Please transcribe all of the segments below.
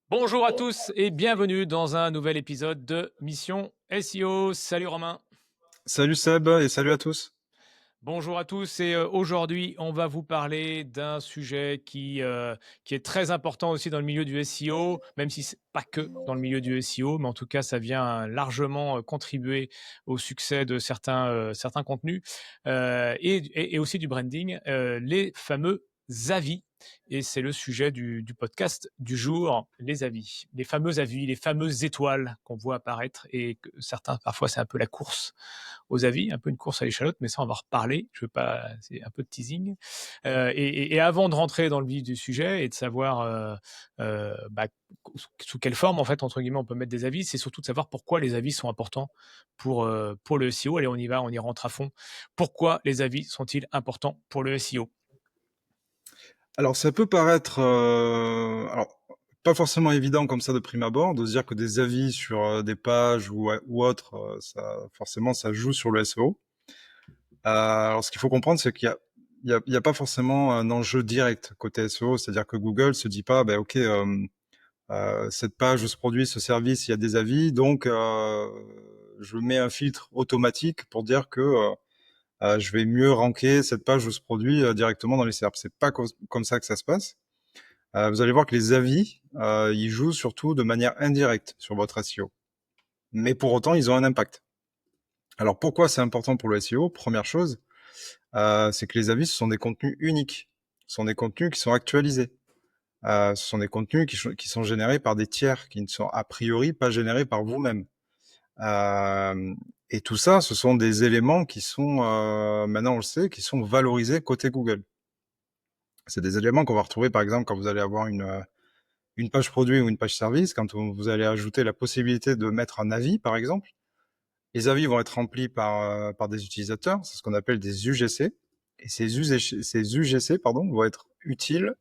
Bonjour à tous et bienvenue dans un nouvel épisode de Mission SEO. Salut Romain. Salut Seb et salut à tous. Bonjour à tous et aujourd'hui on va vous parler d'un sujet qui est très important aussi dans le milieu du SEO, même si c'est pas que dans le milieu du SEO, mais en tout cas ça vient largement contribuer au succès de certains contenus et aussi du branding, les fameux avis. Et c'est le sujet du podcast du jour, les avis. Les fameux avis, les fameuses étoiles qu'on voit apparaître et que certains, parfois, c'est un peu la course aux avis, un peu une course à l'échalote, mais ça, on va en reparler. Je veux pas, c'est un peu de teasing. Et avant de rentrer dans le vif du sujet et de savoir bah, sous quelle forme, en fait, entre guillemets, on peut mettre des avis, c'est surtout de savoir pourquoi les avis sont importants pour le SEO. Allez, on y va, on y rentre à fond. Pourquoi les avis sont-ils importants pour le SEO? Alors ça peut paraître pas forcément évident comme ça de prime abord de se dire que des avis sur des pages ou autres, ça forcément ça joue sur le SEO. Alors ce qu'il faut comprendre, c'est qu'il y a pas forcément un enjeu direct côté SEO, c'est-à-dire que Google se dit pas, ben ok, cette page, ce produit, ce service, il y a des avis, donc je mets un filtre automatique pour dire que je vais mieux ranker cette page ou ce produit directement dans les SERP. C'est pas comme ça que ça se passe. Vous allez voir que les avis, ils jouent surtout de manière indirecte sur votre SEO. Mais pour autant, ils ont un impact. Alors pourquoi c'est important pour le SEO? Première chose, c'est que les avis, ce sont des contenus uniques. Ce sont des contenus qui sont actualisés. Ce sont des contenus qui sont générés par des tiers, qui ne sont a priori pas générés par vous-même. Euh, et tout ça, ce sont des éléments qui sont, maintenant on le sait, qui sont valorisés côté Google. C'est des éléments qu'on va retrouver par exemple quand vous allez avoir une page produit ou une page service, quand vous allez ajouter la possibilité de mettre un avis par exemple. Les avis vont être remplis par des utilisateurs, c'est ce qu'on appelle des UGC. Et ces UGC vont être utiles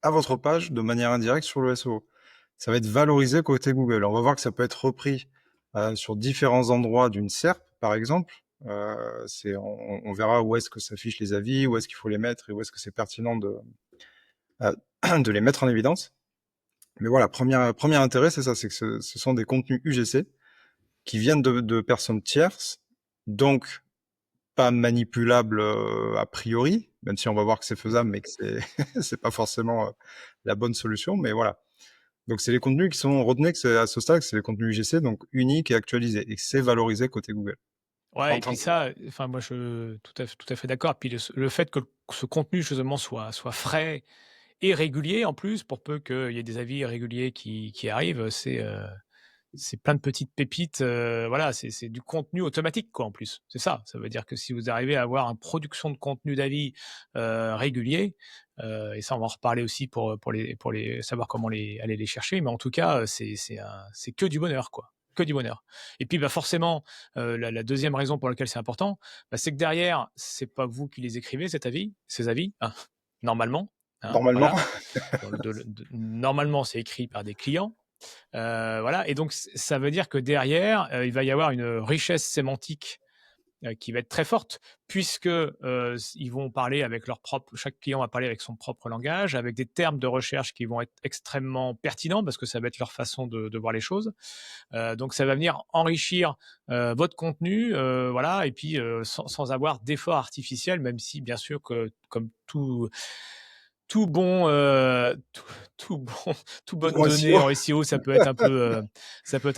à votre page de manière indirecte sur le SEO. Ça va être valorisé côté Google. On va voir que ça peut être repris sur différents endroits d'une SERP, par exemple. On verra où est-ce que s'affichent les avis, où est-ce qu'il faut les mettre et où est-ce que c'est pertinent euh, de les mettre en évidence. Mais voilà, premier intérêt, c'est ça, c'est que ce sont des contenus UGC qui viennent de personnes tierces, donc pas manipulables a priori, même si on va voir que c'est faisable, mais que c'est c'est pas forcément la bonne solution. Mais voilà. Donc c'est les contenus qui sont, retenez que c'est à ce stade, c'est les contenus UGC, donc uniques et actualisés, et que c'est valorisé côté Google. Ouais, En et tant puis que... ça, enfin moi je tout à fait d'accord. Puis le fait que ce contenu justement soit frais et régulier en plus, pour peu qu'il y ait des avis réguliers qui arrivent, c'est plein de petites pépites, voilà, c'est du contenu automatique quoi en plus. C'est ça, ça veut dire que si vous arrivez à avoir une production de contenu d'avis, régulier, et ça on va en reparler aussi pour les savoir comment aller les chercher, mais en tout cas, c'est que du bonheur quoi, que du bonheur. Et puis, bah, forcément, la 2e raison pour laquelle c'est important, bah, c'est que derrière, c'est pas vous qui les écrivez ces avis, hein, normalement, hein, Normalement, voilà. Normalement, c'est écrit par des clients. Voilà, et donc ça veut dire que derrière, il va y avoir une richesse sémantique, qui va être très forte puisque, ils vont parler avec leur propre chaque client va parler avec son propre langage, avec des termes de recherche qui vont être extrêmement pertinents parce que ça va être leur façon de voir les choses. Donc ça va venir enrichir, votre contenu, voilà, et puis, sans avoir d'effort artificiel, même si bien sûr que comme tout bon, tout bon toute tout bonne bon donnée SEO. en SEO, ça peut être un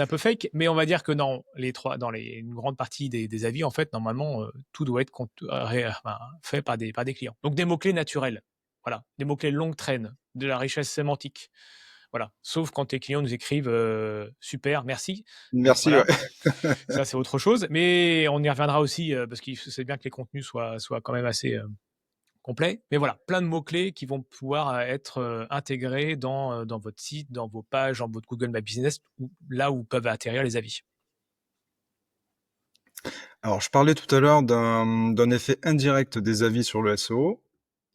peu fake, mais on va dire que dans une grande partie des avis, en fait, normalement, tout doit être enfin, fait par des clients. Donc des mots-clés naturels, voilà, des mots-clés longue traîne, de la richesse sémantique, voilà. Sauf quand tes clients nous écrivent, «Super, merci». Bon, Merci, ouais. voilà, ça, c'est autre chose, mais on y reviendra aussi, parce qu'il c'est bien que les contenus soient quand même assez, complet. Mais voilà, plein de mots-clés qui vont pouvoir être intégrés dans votre site, dans vos pages, dans votre Google My Business, là où peuvent atterrir les avis. Alors, je parlais tout à l'heure d'un effet indirect des avis sur le SEO.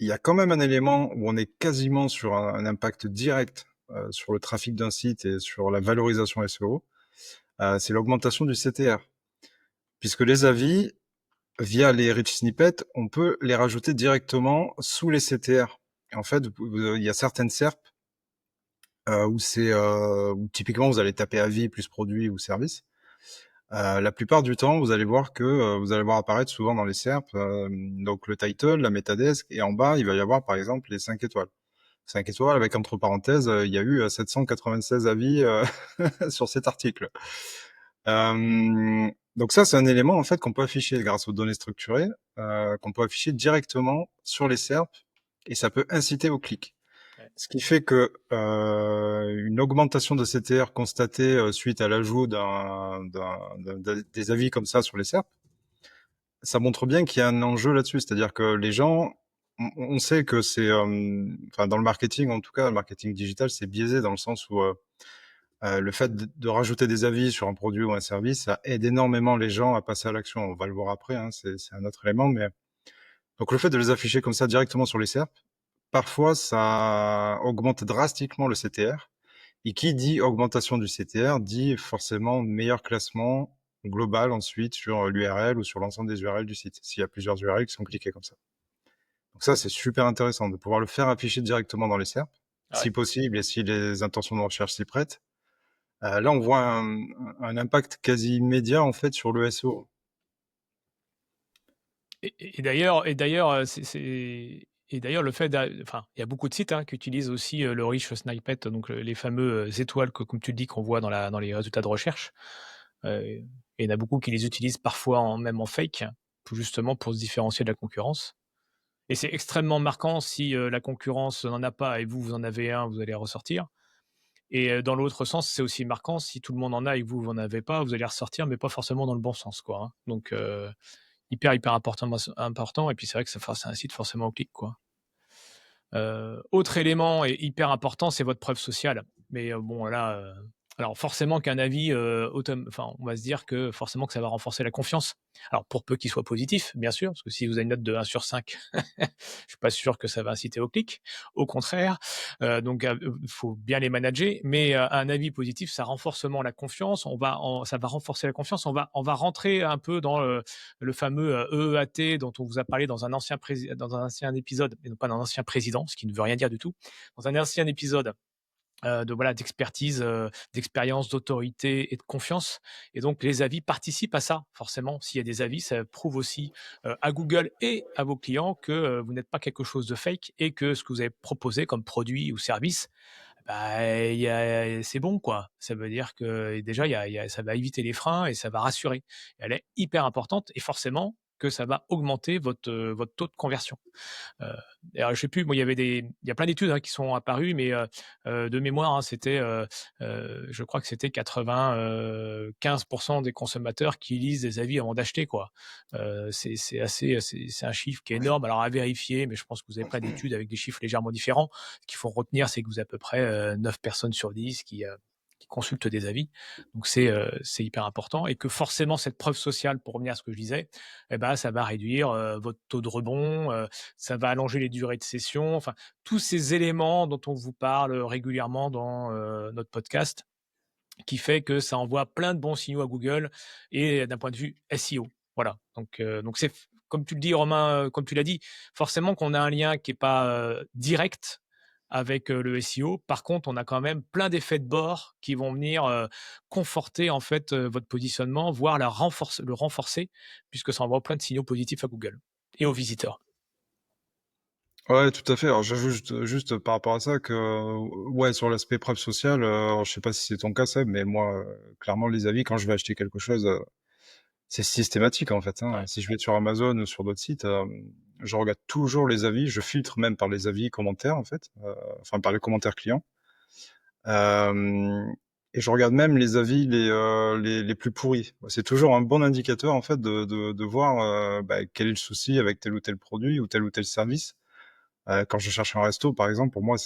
Il y a quand même un élément où on est quasiment sur un impact direct sur le trafic d'un site et sur la valorisation SEO. C'est l'augmentation du CTR. Puisque les avis, via les rich snippets, on peut les rajouter directement sous les CTR. Et en fait, il y a certaines SERP où typiquement vous allez taper avis plus produit ou service. La plupart du temps, vous allez voir que vous allez voir apparaître souvent dans les SERP, donc le title, la metadesk, et en bas, il va y avoir par exemple les 5 étoiles. 5 étoiles avec entre parenthèses, il y a eu 796 avis sur cet article. Donc ça, c'est un élément en fait qu'on peut afficher grâce aux données structurées, qu'on peut afficher directement sur les SERP, et ça peut inciter au clic. Ouais. Ce qui fait que une augmentation de CTR constatée suite à l'ajout des avis comme ça sur les SERP, ça montre bien qu'il y a un enjeu là-dessus. C'est-à-dire que les gens, on sait que c'est, enfin dans le marketing en tout cas, le marketing digital, c'est biaisé dans le sens où le fait de rajouter des avis sur un produit ou un service, ça aide énormément les gens à passer à l'action. On va le voir après, hein, c'est un autre élément, mais donc le fait de les afficher comme ça directement sur les SERP, parfois ça augmente drastiquement le CTR. Et qui dit augmentation du CTR dit forcément meilleur classement global ensuite sur l'URL ou sur l'ensemble des URL du site, s'il y a plusieurs URL qui sont cliqués comme ça. Donc ça, c'est super intéressant de pouvoir le faire afficher directement dans les SERP, Ouais. si possible et si les intentions de recherche s'y prêtent. Là, on voit un impact quasi immédiat en fait sur le SEO. Et d'ailleurs, et d'ailleurs, le fait enfin, il y a beaucoup de sites, hein, qui utilisent aussi, le rich snippet, donc les fameux, étoiles que, comme tu le dis, qu'on voit dans les résultats de recherche. Et il y en a beaucoup qui les utilisent parfois même en fake, justement pour se différencier de la concurrence. Et c'est extrêmement marquant si, la concurrence n'en a pas et vous, vous en avez un, vous allez ressortir. Et dans l'autre sens, c'est aussi marquant si tout le monde en a et que vous, vous en avez pas, vous allez ressortir, mais pas forcément dans le bon sens, quoi, hein. Donc hyper important, et puis c'est vrai que ça incite forcément au clic, quoi. Autre élément et hyper important, c'est votre preuve sociale. Mais bon là, alors forcément qu'un avis, enfin, on va se dire que forcément que ça va renforcer la confiance. Alors pour peu qu'il soit positif, bien sûr, parce que si vous avez une note de 1/5, je suis pas sûr que ça va inciter au clic. Au contraire, donc faut bien les manager, mais un avis positif, ça renforce seulement la confiance. Ça va renforcer la confiance. On va rentrer un peu dans, le fameux, EEAT dont on vous a parlé dans un ancien épisode, et non pas dans un ancien président, ce qui ne veut rien dire du tout. Dans un ancien épisode, d'expertise, d'expérience, d'autorité et de confiance, et donc les avis participent à ça, forcément. S'il y a des avis, ça prouve aussi, à Google et à vos clients que, vous n'êtes pas quelque chose de fake et que ce que vous avez proposé comme produit ou service, bah, c'est bon, quoi. Ça veut dire que déjà, ça va éviter les freins et ça va rassurer. Elle est hyper importante et forcément que ça va augmenter votre taux de conversion. Heu, alors je sais plus, moi, il y a plein d'études, hein, qui sont apparues, mais de mémoire, hein, je crois que c'était 95 des consommateurs qui lisent des avis avant d'acheter, quoi. C'est un chiffre qui est énorme. Alors à vérifier, mais je pense que vous avez plein d'études avec des chiffres légèrement différents. Ce qu'il faut retenir, c'est que vous avez à peu près, 9 personnes sur 10 qui consultent des avis. Donc c'est hyper important, et que forcément cette preuve sociale, pour revenir à ce que je disais, et ben, ça va réduire, votre taux de rebond, ça va allonger les durées de session, enfin, tous ces éléments dont on vous parle régulièrement dans, notre podcast, qui fait que ça envoie plein de bons signaux à Google et d'un point de vue SEO. Voilà, donc c'est comme tu le dis, Romain, comme tu l'as dit, forcément qu'on a un lien qui est pas, direct avec, le SEO. Par contre, on a quand même plein d'effets de bord qui vont venir, conforter en fait, votre positionnement, voire le renforcer, puisque ça envoie plein de signaux positifs à Google et aux visiteurs. Ouais, tout à fait. Alors j'ajoute juste par rapport à ça que ouais, sur l'aspect preuve sociale, alors, je sais pas si c'est ton cas, Seb, mais moi, clairement, les avis quand je vais acheter quelque chose, c'est systématique en fait, hein. Ouais. Si je vais sur Amazon ou sur d'autres sites, je regarde toujours les avis, je filtre même par les avis commentaires en fait, enfin par les commentaires clients. Hem Et je regarde même les avis les plus pourris. C'est toujours un bon indicateur en fait de voir, bah, quel est le souci avec tel ou tel produit ou tel service. Quand je cherche un resto par exemple, pour moi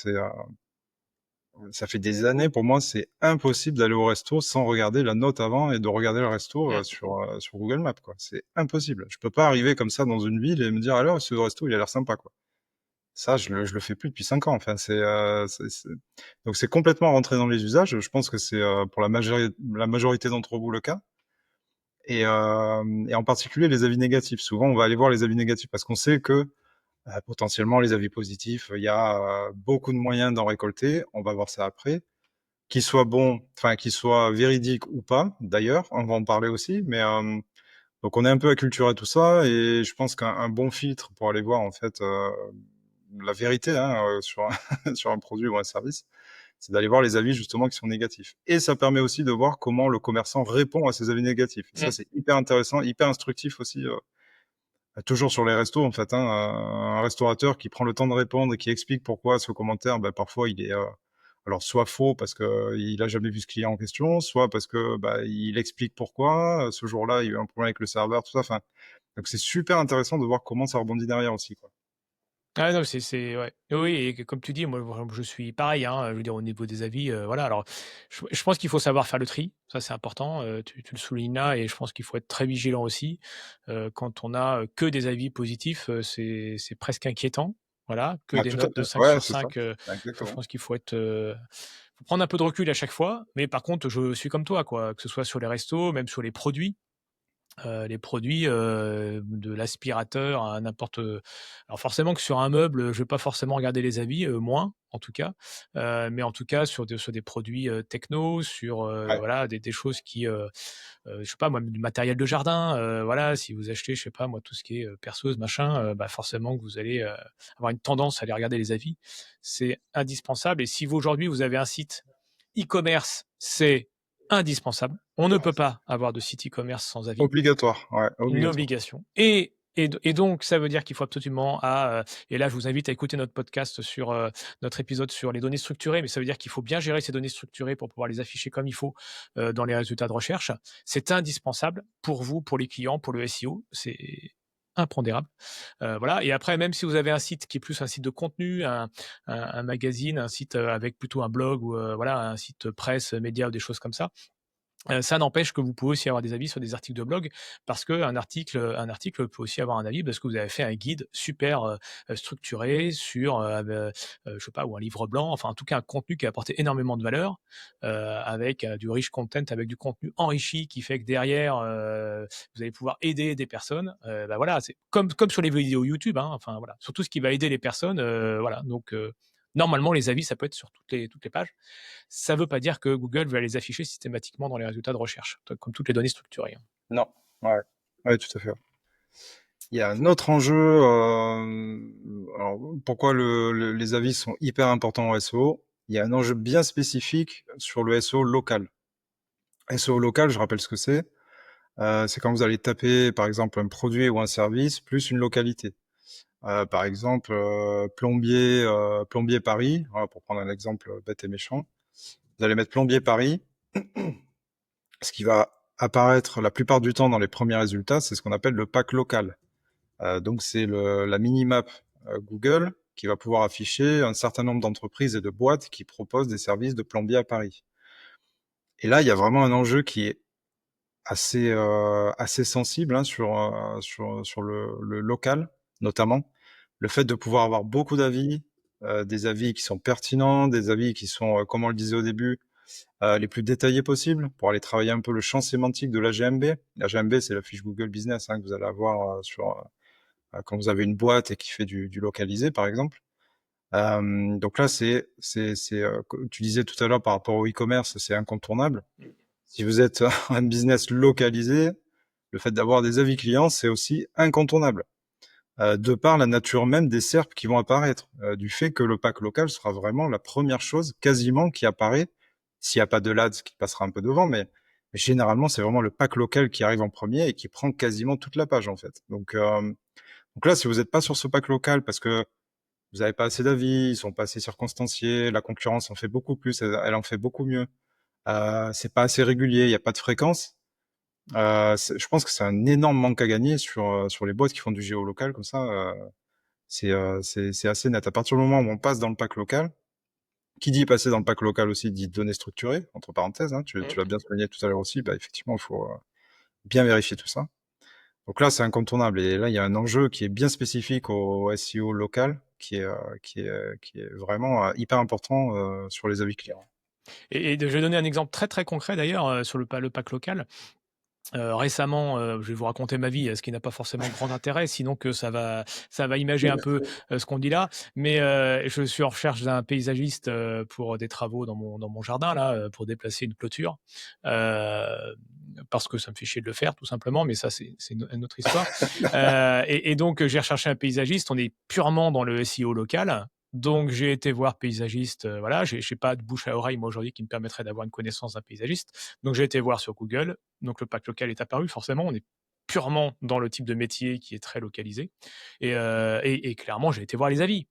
ça fait des années pour moi, c'est impossible d'aller au resto sans regarder la note avant et de regarder le resto, Mmh. sur Google Maps, quoi. C'est impossible. Je peux pas arriver comme ça dans une ville et me dire: «Alors ce resto, il a l'air sympa, quoi». Ça, je le fais plus depuis 5 ans. Enfin, c'est donc c'est complètement rentré dans les usages. Je pense que c'est, pour la majorité d'entre vous le cas, et en particulier les avis négatifs. Souvent, on va aller voir les avis négatifs parce qu'on sait que, Potentiellement, les avis positifs, il y a beaucoup de moyens d'en récolter. On va voir ça après. Qu'ils soient bons, enfin, qu'ils soient véridiques ou pas, d'ailleurs, on va en parler aussi. Mais donc, on est un peu acculturé à tout ça. Et je pense qu'un bon filtre pour aller voir, en fait, la vérité hein, sur, sur un produit ou un service, c'est d'aller voir les avis justement qui sont négatifs. Et ça permet aussi de voir comment le commerçant répond à ces avis négatifs. Et ça, c'est hyper intéressant, hyper instructif aussi. Toujours sur les restos, en fait, hein, un restaurateur qui prend le temps de répondre et qui explique pourquoi ce commentaire, bah, parfois, il est alors soit faux parce que il a jamais vu ce client en question, soit parce que bah, il explique pourquoi ce jour-là il y a eu un problème avec le serveur, tout ça. Enfin, donc c'est super intéressant de voir comment ça rebondit derrière aussi, quoi. Ah non, c'est ouais. Oui et que comme tu dis, moi, vraiment, je suis pareil, hein, je veux dire au niveau des avis, voilà. Alors, je pense qu'il faut savoir faire le tri, ça c'est important, tu le soulignes là et je pense qu'il faut être très vigilant aussi. Quand on a, que des avis positifs, c'est presque inquiétant, voilà, que Ah, des tout à notes de fait. 5 Ouais, sur c'est ça. 5. Je Exactement. pense qu'il faut prendre un peu de recul à chaque fois, mais par contre, je suis comme toi, quoi, que ce soit sur les restos, même sur les produits, de l'aspirateur à n'importe, alors forcément que sur un meuble, je vais pas forcément regarder les avis, moins en tout cas, mais en tout cas sur des produits, techno, sur, Ouais. voilà des choses qui, je sais pas moi, du matériel de jardin, voilà, si vous achetez, je sais pas moi, tout ce qui est, perceuse machin, bah, forcément que vous allez, avoir une tendance à aller regarder les avis. C'est indispensable et si vous aujourd'hui vous avez un site e-commerce, c'est indispensable. On ne peut pas avoir de site e-commerce sans avis. Obligatoire. Ouais, Une obligatoire. obligation et donc ça veut dire qu'il faut absolument et là je vous invite à écouter notre podcast sur, notre épisode sur les données structurées, mais ça veut dire qu'il faut bien gérer ces données structurées pour pouvoir les afficher comme il faut, dans les résultats de recherche. C'est indispensable pour vous, pour les clients, pour le SEO, c'est impondérable. Voilà et après même si vous avez un site qui est plus un site de contenu, un magazine, un site, avec plutôt un blog ou, voilà un site presse, média ou des choses comme ça n'empêche que vous pouvez aussi avoir des avis sur des articles de blog parce qu'un article peut aussi avoir un avis parce que vous avez fait un guide super, structuré sur, je sais pas ou un livre blanc, enfin en tout cas un contenu qui a apporté énormément de valeur, avec, du rich content, avec du contenu enrichi qui fait que derrière, vous allez pouvoir aider des personnes. Bah, voilà, c'est comme sur les vidéos YouTube, hein, enfin voilà, sur tout ce qui va aider les personnes, voilà donc normalement les avis ça peut être sur toutes les pages. Ça ne veut pas dire que Google va les afficher systématiquement dans les résultats de recherche, comme toutes les données structurées, hein. Non. Ouais. Ouais, tout à fait. Il y a un autre enjeu. Alors, pourquoi les avis sont hyper importants en SEO? Il y a un enjeu bien spécifique sur le SEO local. SEO local, je rappelle ce que c'est. C'est quand vous allez taper, par exemple, un produit ou un service plus une localité. Par exemple, plombier Paris, voilà, pour prendre un exemple bête et méchant. Vous allez mettre plombier Paris. Ce qui va apparaître la plupart du temps dans les premiers résultats, c'est ce qu'on appelle le pack local. Donc c'est la minimap Google qui va pouvoir afficher un certain nombre d'entreprises et de boîtes qui proposent des services de plombier à Paris. Et là, il y a vraiment un enjeu qui est assez sensible hein, sur le local, notamment le fait de pouvoir avoir beaucoup d'avis, des avis qui sont pertinents, des avis qui sont, comme on le disait au début, les plus détaillés possibles pour aller travailler un peu le champ sémantique de la GMB. La GMB, c'est la fiche Google Business hein, que vous allez avoir quand vous avez une boîte et qui fait du localisé, par exemple. Donc là, tu disais tout à l'heure par rapport au e-commerce, c'est incontournable. Si vous êtes un business localisé, le fait d'avoir des avis clients, c'est aussi incontournable. De par la nature même des SERP qui vont apparaître, du fait que le pack local sera vraiment la première chose quasiment qui apparaît, s'il n'y a pas de l'ADS qui passera un peu devant, mais généralement c'est vraiment le pack local qui arrive en premier et qui prend quasiment toute la page en fait. Donc là, si vous n'êtes pas sur ce pack local parce que vous n'avez pas assez d'avis, ils sont pas assez circonstanciés, la concurrence en fait beaucoup plus, elle en fait beaucoup mieux. C'est pas assez régulier, il n'y a pas de fréquence. Je pense que c'est un énorme manque à gagner sur les boîtes qui font du géolocal comme ça. C'est assez net. À partir du moment où on passe dans le pack local, qui dit passer dans le pack local aussi dit données structurées, entre parenthèses, hein, tu l'as bien souligné tout à l'heure aussi, bah, effectivement, il faut bien vérifier tout ça. Donc là, c'est incontournable. Et là, il y a un enjeu qui est bien spécifique au SEO local, qui est vraiment hyper important sur les avis clients. Et je vais donner un exemple très, très concret d'ailleurs, sur le pack local. Récemment, je vais vous raconter ma vie, ce qui n'a pas forcément grand intérêt, sinon que ça va imager un peu, ce qu'on dit là. Mais, je suis en recherche d'un paysagiste, pour des travaux dans mon jardin là, pour déplacer une clôture. Parce que ça me fait chier de le faire tout simplement, mais ça c'est une autre histoire. Et donc, j'ai recherché un paysagiste. On est purement dans le SEO local. Donc j'ai été voir paysagiste, voilà, j'ai pas de bouche à oreille moi aujourd'hui qui me permettrait d'avoir une connaissance d'un paysagiste. Donc j'ai été voir sur Google, donc le pack local est apparu, forcément, on est purement dans le type de métier qui est très localisé et clairement, j'ai été voir les avis.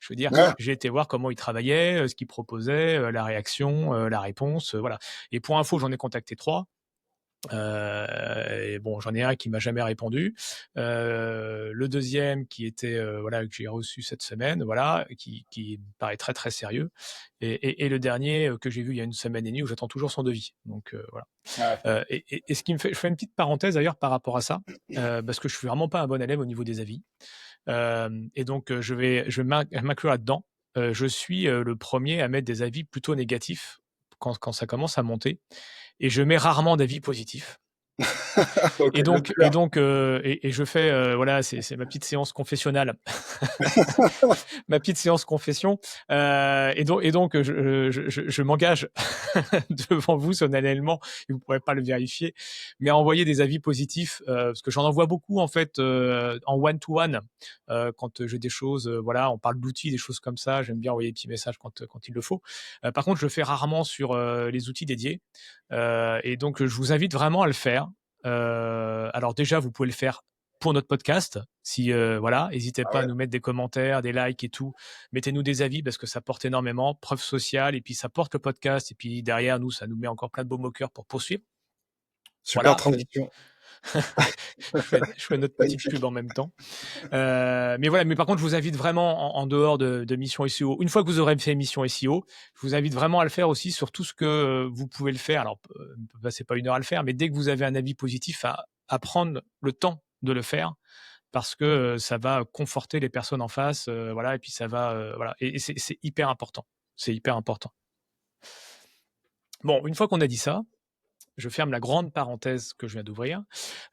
Je veux dire, Ouais. j'ai été voir comment ils travaillaient, ce qu'ils proposaient, la réaction, la réponse, voilà. Et pour info, j'en ai contacté 3. Et bon, j'en ai un qui m'a jamais répondu. Le deuxième qui était, voilà, que j'ai reçu cette semaine, voilà, qui me paraît très, très sérieux et le dernier, que j'ai vu il y a une semaine et demie où j'attends toujours son devis. Donc voilà. Ouais. Et ce qui me fait je fais une petite parenthèse d'ailleurs par rapport à ça, parce que je suis vraiment pas un bon élève au niveau des avis. Et donc je vais m'inclure là-dedans. Je suis, le premier à mettre des avis plutôt négatifs quand ça commence à monter et je mets rarement d'avis positifs. OK, Et le donc et tueur. donc, et je fais, voilà, c'est ma petite séance confessionnelle. Ma petite séance confession, et donc je m'engage devant vous solennellement, et vous pourrez pas le vérifier, mais à envoyer des avis positifs, parce que j'en envoie beaucoup en fait, en one to one, quand j'ai des choses, voilà, on parle d'outils, des choses comme ça, j'aime bien envoyer des petits messages quand il le faut. Par contre, je le fais rarement sur, les outils dédiés, et donc je vous invite vraiment à le faire. Alors déjà, vous pouvez le faire pour notre podcast. Si voilà, n'hésitez Ah pas à ouais. nous mettre des commentaires, des likes et tout. Mettez-nous des avis parce que ça porte énormément, preuve sociale, et puis ça porte le podcast, et puis derrière nous, ça nous met encore plein de baume au cœur pour poursuivre. Super Voilà, transition. je fais notre petite pub Magnifique. en même temps. Mais voilà, mais par contre, je vous invite vraiment en dehors de Mission SEO. Une fois que vous aurez fait Mission SEO, je vous invite vraiment à le faire aussi sur tout ce que vous pouvez le faire. Alors, ne passez pas une heure à le faire, mais dès que vous avez un avis positif, à prendre le temps de le faire parce que ça va conforter les personnes en face, voilà, et puis ça va, voilà, et c'est hyper important. C'est hyper important. Bon, une fois qu'on a dit ça, je ferme la grande parenthèse que je viens d'ouvrir.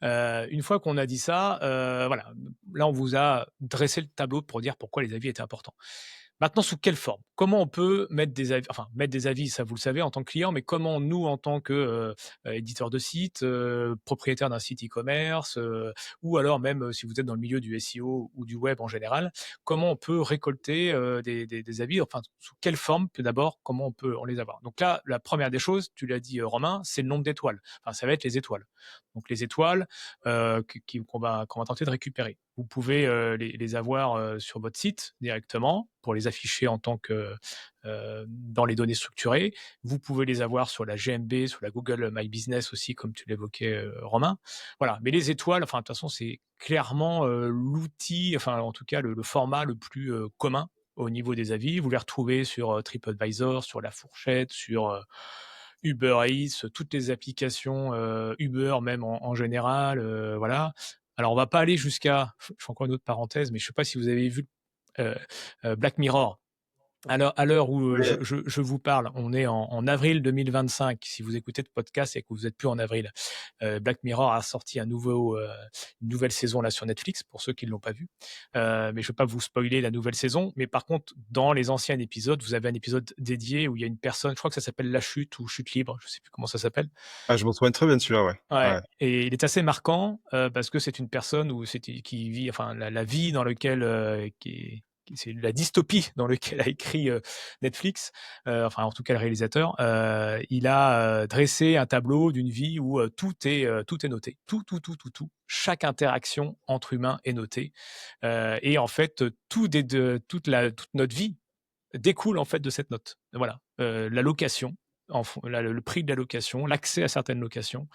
Une fois qu'on a dit ça, voilà, là on vous a dressé le tableau pour dire pourquoi les avis étaient importants. Maintenant, sous quelle forme? Comment on peut mettre des avis, enfin mettre des avis, ça vous le savez en tant que client, mais comment nous, en tant que éditeur de site, propriétaire d'un site e-commerce, ou alors même si vous êtes dans le milieu du SEO ou du web en général, comment on peut récolter des avis, enfin sous quelle forme, puis d'abord, comment on les avoir? Donc là, la première des choses, tu l'as dit Romain, c'est le nombre d'étoiles. Enfin, ça va être les étoiles. Donc les étoiles qu'on va tenter de récupérer. Vous pouvez les avoir sur votre site directement pour les afficher en tant que dans les données structurées. Vous pouvez les avoir sur la GMB, sur la Google My Business aussi, comme tu l'évoquais, Romain. Voilà. Mais les étoiles, enfin de toute façon, c'est clairement l'outil, enfin en tout cas le format le plus commun au niveau des avis. Vous les retrouvez sur TripAdvisor, sur La Fourchette, sur Uber Eats, toutes les applications Uber même en général, voilà. Alors on va pas aller jusqu'à, je fais encore une autre parenthèse, mais je sais pas si vous avez vu Black Mirror. Alors, à l'heure où Oui. je vous parle, on est en avril 2025. Si vous écoutez le podcast et que vous n'êtes plus en avril, Black Mirror a sorti une nouvelle saison là sur Netflix pour ceux qui ne l'ont pas vu. Mais je ne vais pas vous spoiler la nouvelle saison. Mais par contre, dans les anciens épisodes, vous avez un épisode dédié où il y a une personne, je crois que ça s'appelle La Chute ou Chute Libre, je ne sais plus comment ça s'appelle. Ah, je m'en souviens très bien de celui-là, ouais. Ouais, Ouais. et il est assez marquant parce que c'est une personne qui vit, enfin la vie dans laquelle c'est la dystopie dans laquelle a écrit Netflix, enfin en tout cas le réalisateur. Il a dressé un tableau d'une vie où tout est noté, tout. Chaque interaction entre humains est notée, et en fait toute notre vie découle en fait de cette note. Voilà, la location. Le prix de la location, l'accès à certaines locations,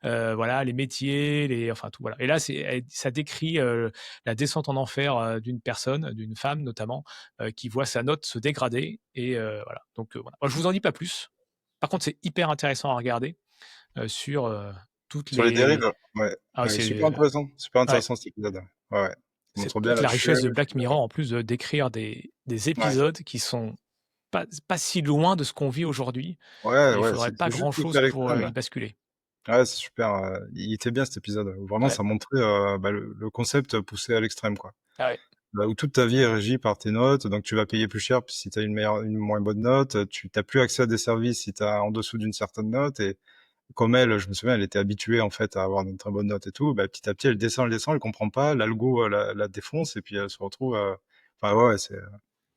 voilà, les métiers, enfin tout, voilà. Et là, ça décrit la descente en enfer d'une personne, d'une femme notamment, qui voit sa note se dégrader. Et voilà. Donc voilà. Moi, je vous en dis pas plus. Par contre, c'est hyper intéressant à regarder sur toutes Sur les dérives, les. ouais. Ah, Ouais, c'est super ouais, intéressant cet épisode. Ouais, ouais. Ça c'est montre bien toute la la chute. richesse de Black Mirror en plus de d'écrire des Ouais. épisodes qui sont pas si loin de ce qu'on vit aujourd'hui. Ouais, Et il ouais, faudrait pas c'est juste grand poussé chose à pour l'extrême. y basculer. Ouais, c'est super. Il était bien cet épisode. Vraiment, Ouais. ça montrait bah, le concept poussé à l'extrême, quoi. Ah ouais. Bah, où toute ta vie est régie par tes notes, donc tu vas payer plus cher si tu as une moins bonne note. Tu n'as plus accès à des services si tu as en dessous d'une certaine note. Et comme elle, je me souviens, elle était habituée en fait à avoir une très bonne note et tout. Bah, petit à petit, elle descend, elle comprend pas. L'algo la défonce et puis elle se retrouve. Enfin, ouais, ouais, c'est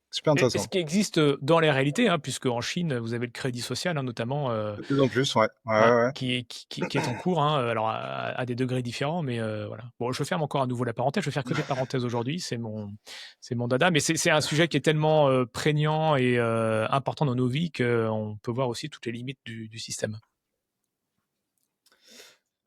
super Et ce intéressant. qui existe, dans les réalités, hein, puisque en Chine, vous avez le crédit social, hein, notamment, De plus en plus, ouais. Ouais, ouais, ouais, ouais. qui est en cours, hein, alors à des degrés différents, mais voilà. Bon, je ferme encore à nouveau la parenthèse, je vais faire que des parenthèses aujourd'hui, c'est mon dada, mais c'est un sujet qui est tellement, prégnant et important dans nos vies qu'on peut voir aussi toutes les limites du système.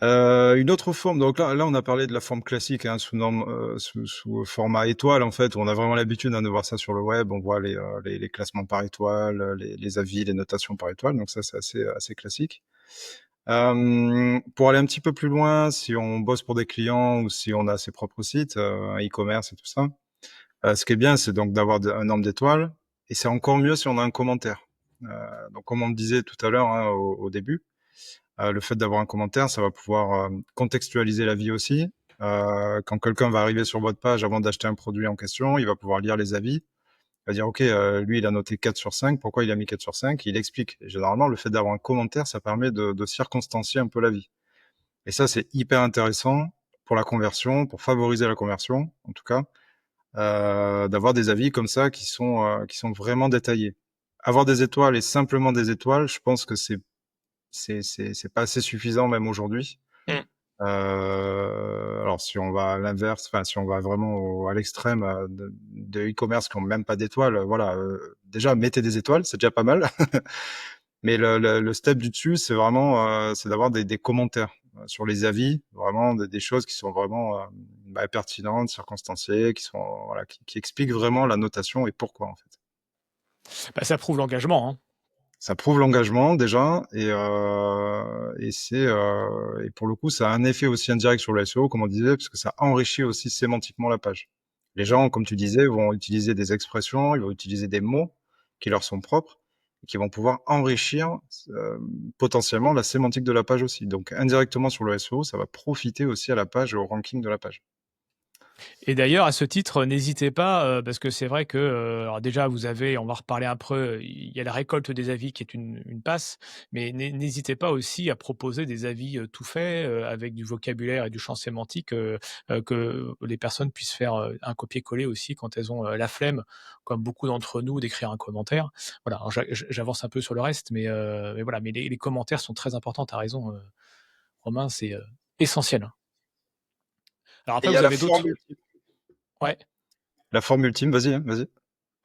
Une autre forme, donc là, on a parlé de la forme classique, hein, sous norme, sous format étoile, en fait, où on a vraiment l'habitude, hein, de voir ça sur le web. On voit les classements par étoile, les avis, les notations par étoile. Donc ça, c'est assez classique. Pour aller un petit peu plus loin, si on bosse pour des clients ou si on a ses propres sites, un e-commerce et tout ça, ce qui est bien, c'est donc d'avoir un nombre d'étoiles. Et c'est encore mieux si on a un commentaire. Donc comme on le disait tout à l'heure, hein, au début, le fait d'avoir un commentaire, ça va pouvoir contextualiser la vie aussi. Quand quelqu'un va arriver sur votre page avant d'acheter un produit en question, il va pouvoir lire les avis. Il va dire, OK, lui, il a noté 4 sur 5. Pourquoi il a mis 4 sur 5? Il explique. Et généralement, le fait d'avoir un commentaire, ça permet de circonstancier un peu la vie. Et ça, c'est hyper intéressant pour la conversion, pour favoriser la conversion, en tout cas, d'avoir des avis comme ça qui sont vraiment détaillés. Avoir des étoiles et simplement des étoiles, je pense que c'est pas assez suffisant même aujourd'hui. Mmh. Alors si on va à l'inverse, enfin si on va vraiment à l'extrême de e-commerce qui ont même pas d'étoiles, voilà, déjà mettez des étoiles, c'est déjà pas mal. Mais le step du dessus, c'est vraiment, c'est d'avoir des commentaires sur les avis, vraiment des choses qui sont vraiment bah, pertinentes, circonstanciées, qui sont voilà, qui expliquent vraiment la notation et pourquoi en fait. Bah, ça prouve l'engagement, hein. Ça prouve l'engagement déjà et pour le coup, ça a un effet aussi indirect sur le SEO, comme on disait, parce que ça enrichit aussi sémantiquement la page. Les gens, comme tu disais, vont utiliser des expressions, ils vont utiliser des mots qui leur sont propres et qui vont pouvoir enrichir euh, potentiellement la sémantique de la page aussi. Donc indirectement sur le SEO, ça va profiter aussi à la page et au ranking de la page. Et d'ailleurs, à ce titre, n'hésitez pas, parce que c'est vrai que, alors déjà vous avez on va reparler un peu, il y a la récolte des avis qui est une passe, mais n'hésitez pas aussi à proposer des avis, tout faits, avec du vocabulaire et du champ sémantique, que les personnes puissent faire, un copier-coller aussi quand elles ont, la flemme, comme beaucoup d'entre nous, d'écrire un commentaire. Voilà, alors j'avance un peu sur le reste, mais voilà, mais les commentaires sont très importants, tu as raison, Romain, c'est, essentiel, hein. Alors Et après il y a vous la avez forme d'autres ultime. ouais? La forme ultime, vas-y, hein, vas-y.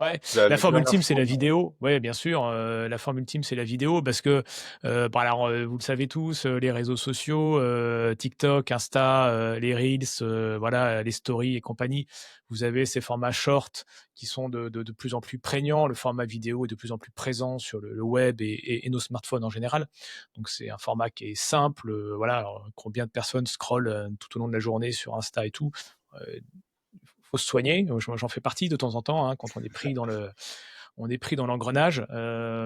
Ouais, la La forme dernière ultime, c'est la forme. vidéo. Ouais, bien sûr, la forme ultime, c'est la vidéo parce que, bah, alors, vous le savez tous, les réseaux sociaux, TikTok, Insta, les reels, voilà, les stories et compagnie. Vous avez ces formats short qui sont de plus en plus prégnants. Le format vidéo est de plus en plus présent sur le web et nos smartphones en général. Donc c'est un format qui est simple, voilà, alors combien de personnes scrollent, tout au long de la journée sur Insta et tout? Heu, faut se soigner. J'en fais partie de temps en temps, hein, quand on est pris dans l'engrenage.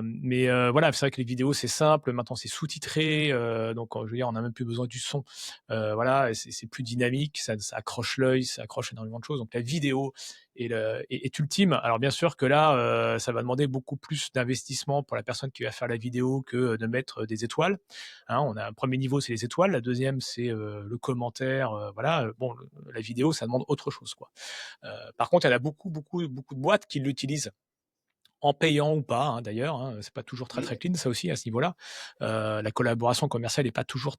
Mais voilà, c'est vrai que les vidéos, c'est simple. Maintenant, c'est sous-titré. Donc, je veux dire, on n'a même plus besoin du son. Voilà, et c'est plus dynamique. Ça accroche l'œil, ça accroche énormément de choses. Donc, la vidéo est ultime. Alors, bien sûr que là, ça va demander beaucoup plus d'investissement pour la personne qui va faire la vidéo que de mettre des étoiles. Hein, on a un premier niveau, c'est les étoiles. La deuxième, c'est le commentaire. Voilà. Bon, la vidéo, ça demande autre chose, quoi. Par contre, il y en a beaucoup de boîtes qui l'utilisent en payant ou pas, hein, d'ailleurs, hein, c'est pas toujours très, très clean ça aussi à ce niveau-là. La collaboration commerciale est pas toujours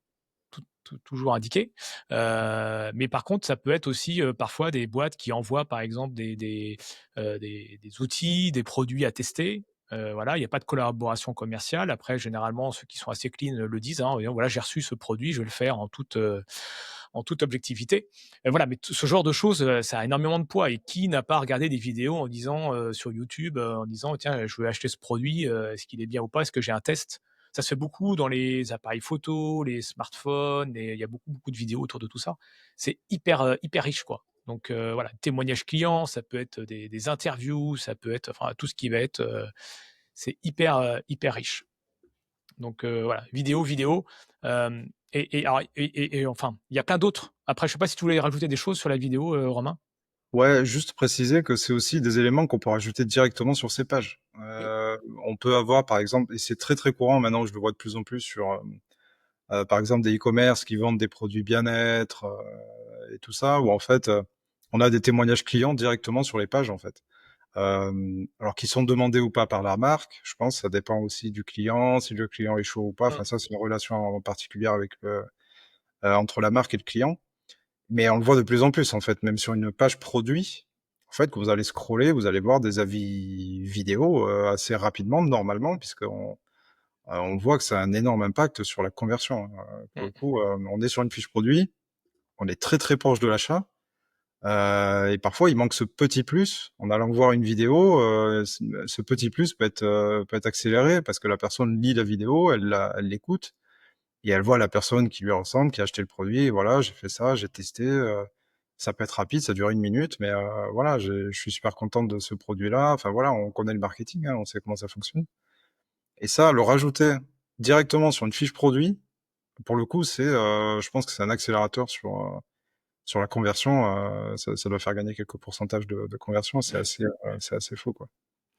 toujours indiquée. Mais par contre, ça peut être aussi, parfois des boîtes qui envoient par exemple des outils, des produits à tester. Voilà, il y a pas de collaboration commerciale. Après généralement, ceux qui sont assez clean, le disent, hein, en disant: «Voilà, j'ai reçu ce produit, je vais le faire en toute objectivité». Voilà, mais ce genre de choses, ça a énormément de poids et qui n'a pas regardé des vidéos en disant, sur YouTube, en disant: «Tiens, je veux acheter ce produit, est-ce qu'il est bien ou pas? Est-ce que j'ai un test?» Ça se fait beaucoup dans les appareils photo, les smartphones et il y a beaucoup de vidéos autour de tout ça. C'est hyper, hyper riche, quoi. Donc voilà, témoignages clients, ça peut être des interviews, ça peut être enfin tout ce qui va être, c'est hyper, hyper riche. Donc voilà, vidéo, et enfin, il y a plein d'autres. Après, je sais pas si tu voulais rajouter des choses sur la vidéo, Romain? Ouais, juste préciser que c'est aussi des éléments qu'on peut rajouter directement sur ces pages. Oui. On peut avoir, par exemple, et c'est très très courant maintenant, je le vois de plus en plus sur, par exemple, des e-commerce qui vendent des produits bien-être et tout ça, où en fait, on a des témoignages clients directement sur les pages, en fait. Alors qu'ils sont demandés ou pas par la marque, je pense, ça dépend aussi du client, si le client est chaud ou pas. Mmh. Enfin, ça, c'est une relation en particulière avec entre la marque et le client. Mais on le voit de plus en plus, en fait, même sur une page produit. En fait, quand vous allez scroller, vous allez voir des avis vidéo assez rapidement, normalement, puisqu'on on voit que ça a un énorme impact sur la conversion. Pour le Mmh. coup, on est sur une fiche produit, on est très très proche de l'achat, et parfois il manque ce petit plus. En allant voir une vidéo, ce petit plus peut être accéléré parce que la personne lit la vidéo, elle l'écoute et elle voit la personne qui lui ressemble, qui a acheté le produit. Et voilà, j'ai fait ça, j'ai testé. Ça peut être rapide, ça dure une minute, mais voilà, je suis super contente de ce produit-là. Enfin voilà, on connaît le marketing, hein, on sait comment ça fonctionne. Et ça, le rajouter directement sur une fiche produit, pour le coup, je pense que c'est un accélérateur sur la conversion. Ça doit faire gagner quelques pourcentages de conversion. Mmh. C'est assez fou, quoi.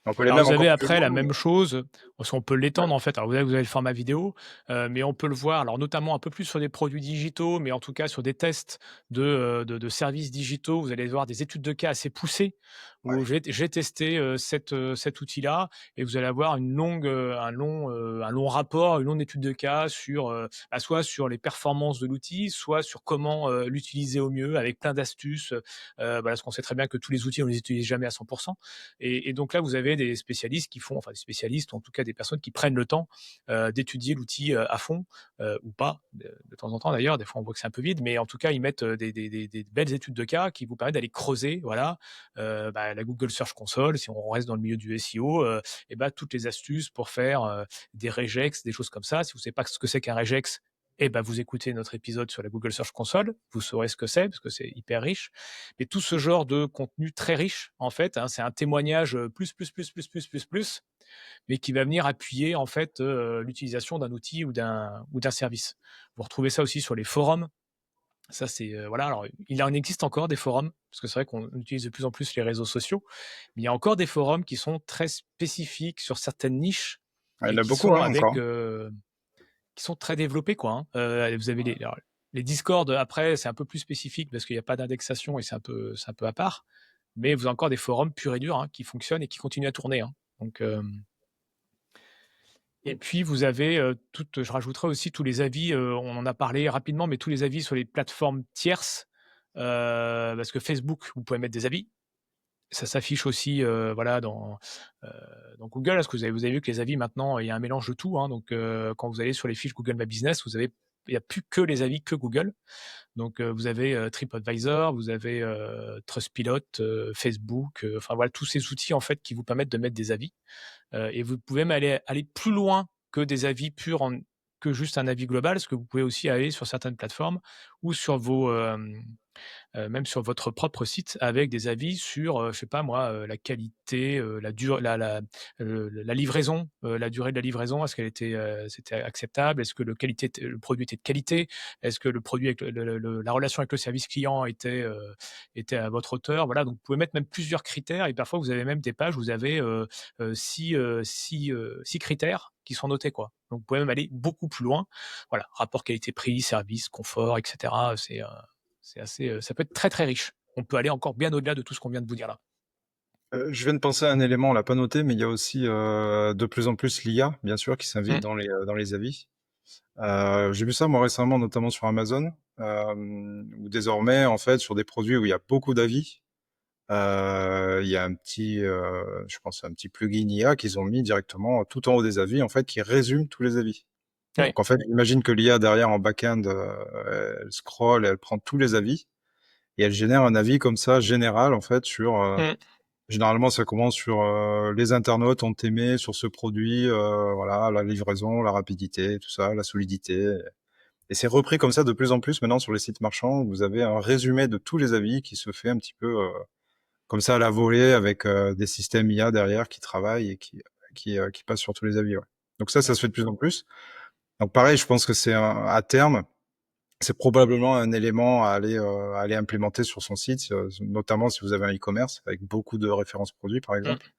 On peut aller Alors même vous avez encore plus après loin. la même chose, parce qu'on peut Ouais, l'étendre en fait. Alors vous avez le format vidéo, mais on peut le voir, alors notamment un peu plus sur des produits digitaux, mais en tout cas sur des tests de services digitaux. Vous allez voir des études de cas assez poussées où ouais. j'ai testé, cet outil-là, et vous allez avoir un long rapport, une longue étude de cas sur, soit sur les performances de l'outil, soit sur comment, l'utiliser au mieux avec plein d'astuces, parce qu'on sait très bien que tous les outils, on les utilise jamais à 100. Et donc là, vous avez des spécialistes qui font, enfin des spécialistes, ou en tout cas des personnes qui prennent le temps d'étudier l'outil à fond, ou pas, de temps en temps d'ailleurs. Des fois, on voit que c'est un peu vide, mais en tout cas, ils mettent des belles études de cas qui vous permettent d'aller creuser, voilà, la Google Search Console, si on reste dans le milieu du SEO, et toutes les astuces pour faire des regex, des choses comme ça. Si vous ne savez pas ce que c'est qu'un regex, vous écoutez notre épisode sur la Google Search Console, vous saurez ce que c'est, parce que c'est hyper riche. Mais tout ce genre de contenu très riche, en fait, hein, c'est un témoignage plus, mais qui va venir appuyer en fait l'utilisation d'un outil ou d'un service. Vous retrouvez ça aussi sur les forums. Ça, c'est voilà. Alors, il en existe encore des forums, parce que c'est vrai qu'on utilise de plus en plus les réseaux sociaux, mais il y a encore des forums qui sont très spécifiques sur certaines niches Ah, il y et en a beaucoup, hein, encore. qui sont très développés, quoi, hein. Vous avez les Discord, après, c'est un peu plus spécifique parce qu'il n'y a pas d'indexation et c'est un peu à part. Mais vous avez encore des forums purs et durs, hein, qui fonctionnent et qui continuent à tourner, hein. Donc, et puis vous avez, je rajouterais aussi tous les avis, on en a parlé rapidement, mais tous les avis sur les plateformes tierces, parce que Facebook, vous pouvez mettre des avis. Ça s'affiche aussi, voilà, heu, dans Google, parce que vous avez vu que les avis maintenant, il y a un mélange de tout, hein. Donc, quand vous allez sur les fiches Google My Business, il y a plus que les avis que Google. Donc, vous avez, TripAdvisor, vous avez, Trustpilot, Facebook, enfin voilà, tous ces outils en fait qui vous permettent de mettre des avis. Et vous pouvez même aller plus loin que des avis purs, que juste un avis global, parce que vous pouvez aussi aller sur certaines plateformes ou sur même sur votre propre site, avec des avis sur, je sais pas moi, la qualité, la dur la livraison, la durée de la livraison. Est-ce qu'elle était, c'était acceptable? Est-ce que le produit était de qualité? Est-ce que le produit avec la relation avec le service client était à votre hauteur? Voilà, donc vous pouvez mettre même plusieurs critères, et parfois vous avez même des pages où vous avez, 6 critères qui sont notés, quoi. Donc vous pouvez même aller beaucoup plus loin. Voilà, rapport qualité-prix, service, confort, et cetera. C'est assez, ça peut être très, très riche. On peut aller encore bien au-delà de tout ce qu'on vient de vous dire là. Je viens de penser à un élément, on l'a pas noté, mais il y a aussi de plus en plus l'IA, bien sûr, qui s'invite Mmh. dans les avis. J'ai vu ça moi récemment, notamment sur Amazon, où désormais, en fait, sur des produits où il y a beaucoup d'avis, il y a je pense, un petit plugin IA qu'ils ont mis directement tout en haut des avis, en fait, qui résume tous les avis. Oui. Donc en fait, imagine que l'IA derrière en back-end, elle scrolle, elle prend tous les avis et elle génère un avis comme ça général en fait sur. Mmh. Généralement, ça commence sur les internautes ont aimé sur ce produit, voilà, la livraison, la rapidité, tout ça, la solidité. Et c'est repris comme ça de plus en plus maintenant sur les sites marchands. Où vous avez un résumé de tous les avis qui se fait un petit peu comme ça à la volée avec des systèmes IA derrière qui travaillent et qui passent sur tous les avis. Ouais. Donc ça se fait de plus en plus. Donc pareil, je pense que à terme, c'est probablement un élément à aller implémenter sur son site, notamment si vous avez un e-commerce avec beaucoup de références produits, par Mmh. exemple,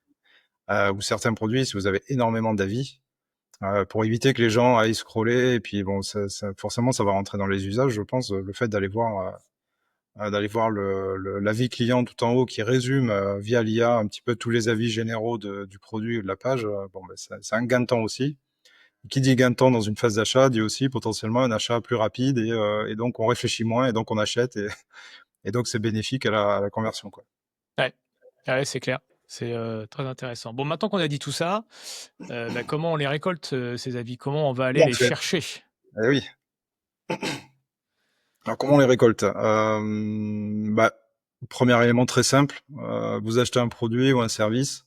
ou certains produits, si vous avez énormément d'avis, pour éviter que les gens aillent scroller. Et puis bon, forcément, ça va rentrer dans les usages, je pense, le fait d'aller voir l'avis client tout en haut qui résume via l'IA un petit peu tous les avis généraux du produit ou de la page. Bon, ben, c'est un gain de temps aussi. Qui dit gain de temps dans une phase d'achat dit aussi potentiellement un achat plus rapide et donc on réfléchit moins et donc on achète et donc c'est bénéfique à la conversion, quoi. Ouais. Ah ouais, c'est clair. C'est, très intéressant. Bon, maintenant qu'on a dit tout ça, bah, comment on les récolte, ces avis? Comment on va aller Comment on les fait? chercher? Eh oui. Alors comment on les récolte? Bah, premier élément très simple, vous achetez un produit ou un service.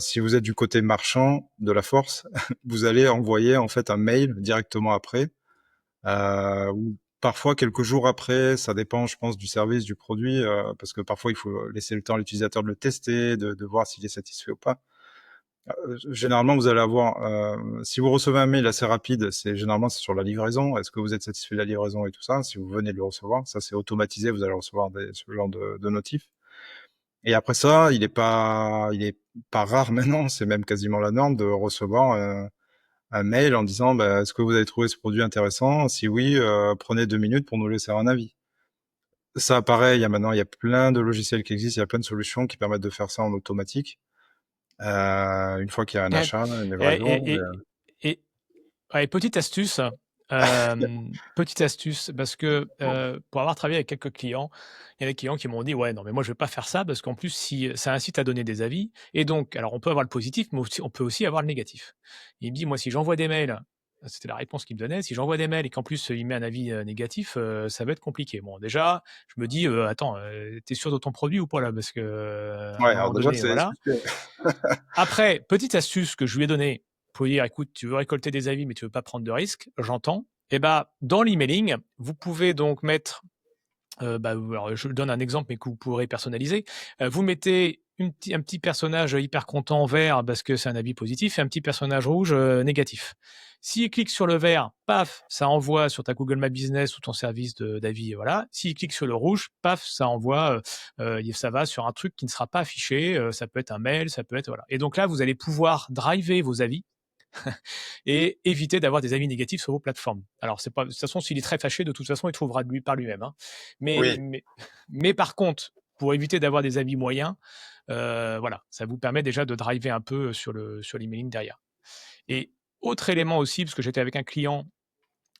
Si vous êtes du côté marchand de la force, vous allez envoyer en fait un mail directement après, ou parfois quelques jours après. Ça dépend, je pense, du service, du produit, parce que parfois il faut laisser le temps à l'utilisateur de le tester, de voir s'il est satisfait ou pas. Généralement, vous allez avoir, si vous recevez un mail assez rapide, c'est sur la livraison. Est-ce que vous êtes satisfait de la livraison et tout ça? Si vous venez de le recevoir, ça c'est automatisé, vous allez recevoir ce genre de notifs. Et après ça, il est pas rare maintenant, c'est même quasiment la norme de recevoir un mail en disant, bah, est-ce que vous avez trouvé ce produit intéressant? Si oui, prenez 2 minutes pour nous laisser un avis. Ça, pareil, il y a plein de logiciels qui existent, il y a plein de solutions qui permettent de faire ça en automatique. Une fois qu'il y a un Ouais. achat, une Et livraison. et et et ouais, petite astuce parce que, pour avoir travaillé avec quelques clients, il y a des clients qui m'ont dit: «Ouais, non, mais moi, je vais pas faire ça parce qu'en plus, si ça incite à donner des avis et donc alors on peut avoir le positif, mais aussi on peut aussi avoir le négatif». Il me dit: «Moi, si j'envoie des mails», c'était la réponse qu'il me donnait: «Si j'envoie des mails et qu'en plus, il met un avis, négatif, ça va être compliqué». Bon, déjà, je me dis: «Attends, tu sûr de ton produit ou pas là?» Parce que, à un Ouais, alors moment déjà, donné, c'est voilà. suspect. Après, petite astuce que je lui ai donnée, pour lui dire: «Écoute, tu veux récolter des avis, mais tu veux pas prendre de risques, j'entends». Et bah, dans l'emailing, vous pouvez donc mettre, bah, alors je donne un exemple, mais que vous pourrez personnaliser. Vous mettez un petit personnage hyper content vert parce que c'est un avis positif et un petit personnage rouge, négatif. S'il clique sur le vert, paf, ça envoie sur ta Google My Business ou ton service d'avis, voilà. S'il clique sur le rouge, paf, ça envoie, ça va sur un truc qui ne sera pas affiché, ça peut être un mail, ça peut être voilà. Et donc là, vous allez pouvoir driver vos avis et éviter d'avoir des avis négatifs sur vos plateformes. Alors, c'est pas, de toute façon, s'il est très fâché, de toute façon, il trouvera de lui par lui-même. Hein. Mais, Oui. mais, mais par contre, pour éviter d'avoir des avis moyens, voilà, ça vous permet déjà de driver un peu sur l'emailing derrière. Et autre élément aussi, parce que j'étais avec un client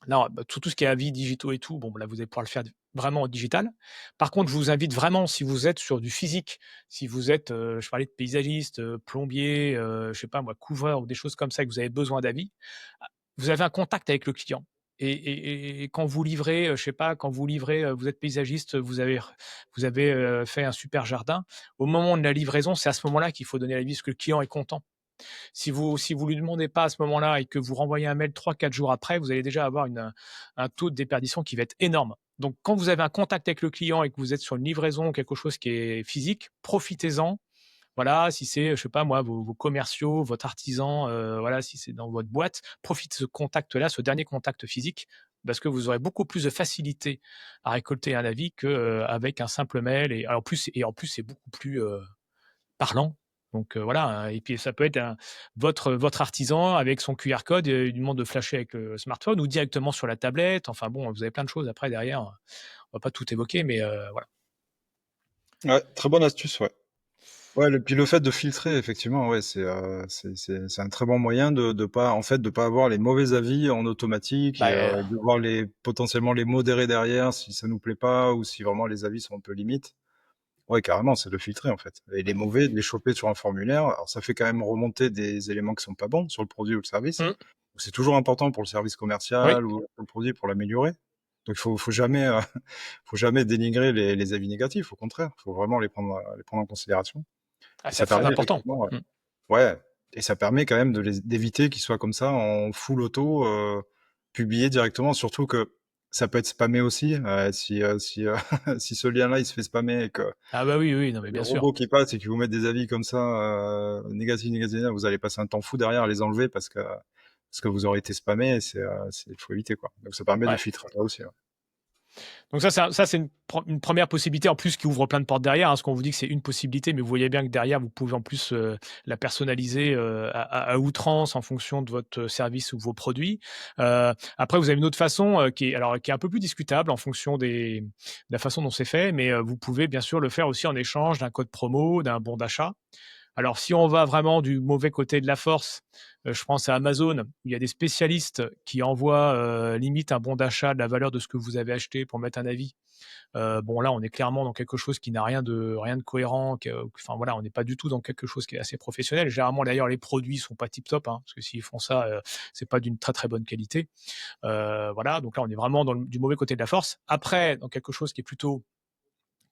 là, bah, tout ce qui est avis digitaux et tout, bon, là, vous allez pouvoir le faire vraiment en digital. Par contre, je vous invite vraiment, si vous êtes sur du physique, si vous êtes, je parlais de paysagiste, plombier, je sais pas moi, couvreur ou des choses comme ça, que vous avez besoin d'avis, ah, vous avez un contact avec le client. Et quand vous livrez, je sais pas, quand vous livrez, vous êtes paysagiste, vous avez fait un super jardin. Au moment de la livraison, c'est à ce moment-là qu'il faut donner l'avis, parce que le client est content. Si vous lui demandez pas à ce moment-là et que vous renvoyez un mail 3-4 jours après, vous allez déjà avoir un taux de déperdition qui va être énorme. Donc quand vous avez un contact avec le client et que vous êtes sur une livraison ou quelque chose qui est physique, profitez-en. Voilà, si c'est, je sais pas moi, vos commerciaux, votre artisan, voilà, si c'est dans votre boîte, profitez de ce contact-là, ce dernier contact physique, parce que vous aurez beaucoup plus de facilité à récolter un avis qu'avec un simple mail et en plus c'est beaucoup plus, parlant. Donc voilà, hein, et puis ça peut être votre artisan avec son QR code, il lui demande de flasher avec le smartphone ou directement sur la tablette. Enfin bon, vous avez plein de choses après derrière. On va pas tout évoquer, mais voilà. Ouais, très bonne astuce, ouais. Ouais, puis le fait de filtrer, effectivement, ouais, c'est un très bon moyen de pas, en fait, de pas avoir les mauvais avis en automatique et Bah, de voir potentiellement les modérer derrière si ça nous plaît pas ou si vraiment les avis sont un peu limites. Ouais, carrément, c'est de filtrer, en fait. Et les mauvais, de les choper sur un formulaire. Alors, ça fait quand même remonter des éléments qui sont pas bons sur le produit ou le service. mmh, C'est toujours important pour le service oui, commercial ou pour le produit pour l'améliorer. Donc, faut jamais, faut jamais dénigrer les avis négatifs. Au contraire, faut vraiment les prendre en considération. ah, Et c'est ça très permet important. effectivement, Mmh. ouais, et ça permet quand même d'éviter qu'ils soient comme ça en full auto, publiés directement. Surtout que Ça peut être spammé aussi, si si ce lien-là, il se fait spammer et que Ah bah oui, oui, non mais le bien sûr. robot qui passe et qui vous met des avis comme ça, négatifs, négatifs, vous allez passer un temps fou derrière à les enlever parce que vous aurez été spammé et il faut éviter, quoi. Donc ça permet de Ouais. filtrer ça aussi, ouais. Donc ça c'est une première possibilité en plus qui ouvre plein de portes derrière, hein, parce qu'on vous dit que c'est une possibilité, mais vous voyez bien que derrière vous pouvez en plus, la personnaliser, à outrance en fonction de votre service ou vos produits. Après vous avez une autre façon, qui est un peu plus discutable en fonction de la façon dont c'est fait, mais, vous pouvez bien sûr le faire aussi en échange d'un code promo, d'un bon d'achat. Alors, si on va vraiment du mauvais côté de la force, je pense à Amazon, où il y a des spécialistes qui envoient, limite un bon d'achat de la valeur de ce que vous avez acheté pour mettre un avis. Bon, là, on est clairement dans quelque chose qui n'a rien de cohérent, enfin, voilà, on n'est pas du tout dans quelque chose qui est assez professionnel. Généralement, d'ailleurs, les produits sont pas tip top, hein, parce que s'ils font ça, c'est pas d'une très, très bonne qualité. Voilà, donc là, on est vraiment dans du mauvais côté de la force. Après, dans quelque chose qui est plutôt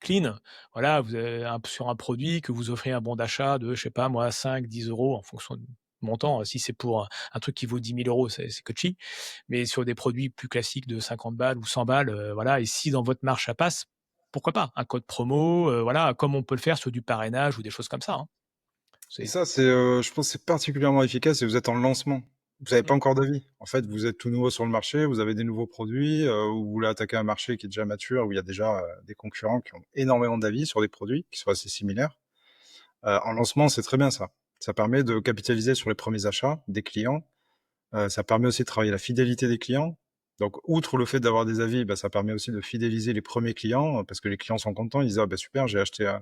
clean. Voilà, vous avez sur un produit que vous offrez un bon d'achat de, je sais pas moi, 5-10 € en fonction du montant. Si c'est pour un truc qui vaut 10 000 €, c'est cutchy. Mais sur des produits plus classiques de 50 balles ou 100 balles, voilà, et si dans votre marge ça passe, pourquoi pas? Un code promo, voilà, comme on peut le faire sur du parrainage ou des choses comme ça, hein. Et C'est ça, je pense que c'est particulièrement efficace si vous êtes en lancement. Vous avez mmh, pas encore d'avis. En fait, vous êtes tout nouveau sur le marché, vous avez des nouveaux produits, ou vous voulez attaquer un marché qui est déjà mature, où il y a déjà, des concurrents qui ont énormément d'avis sur des produits qui sont assez similaires. En lancement, c'est très bien ça. Ça permet de capitaliser sur les premiers achats des clients. Ça permet aussi de travailler la fidélité des clients. Donc, outre le fait d'avoir des avis, bah, ça permet aussi de fidéliser les premiers clients, parce que les clients sont contents. Ils disent: «Ah bah, super, j'ai acheté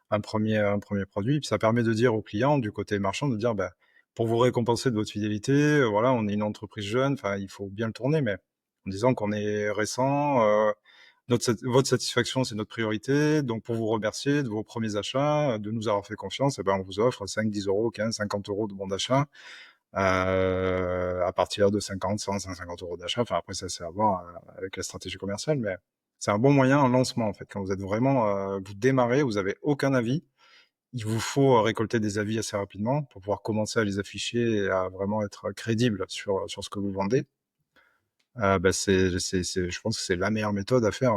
un premier produit». Puis ça permet de dire aux clients, du côté marchand, de dire: «Bah, pour vous récompenser de votre fidélité, voilà, on est une entreprise jeune, enfin, il faut bien le tourner, mais en disant qu'on est récent, votre satisfaction, c'est notre priorité. Donc, pour vous remercier de vos premiers achats, de nous avoir fait confiance, eh ben, on vous offre 5, 10 €, 15, 50 € de bons d'achat, à partir de 50, 100, 150 € d'achat. Enfin, après, ça, c'est à voir avec la stratégie commerciale, mais c'est un bon moyen en lancement, en fait. Quand vous êtes vraiment, vous démarrez, vous avez aucun avis. Il vous faut récolter des avis assez rapidement pour pouvoir commencer à les afficher et à vraiment être crédible sur ce que vous vendez. Bah, je pense que c'est la meilleure méthode à faire,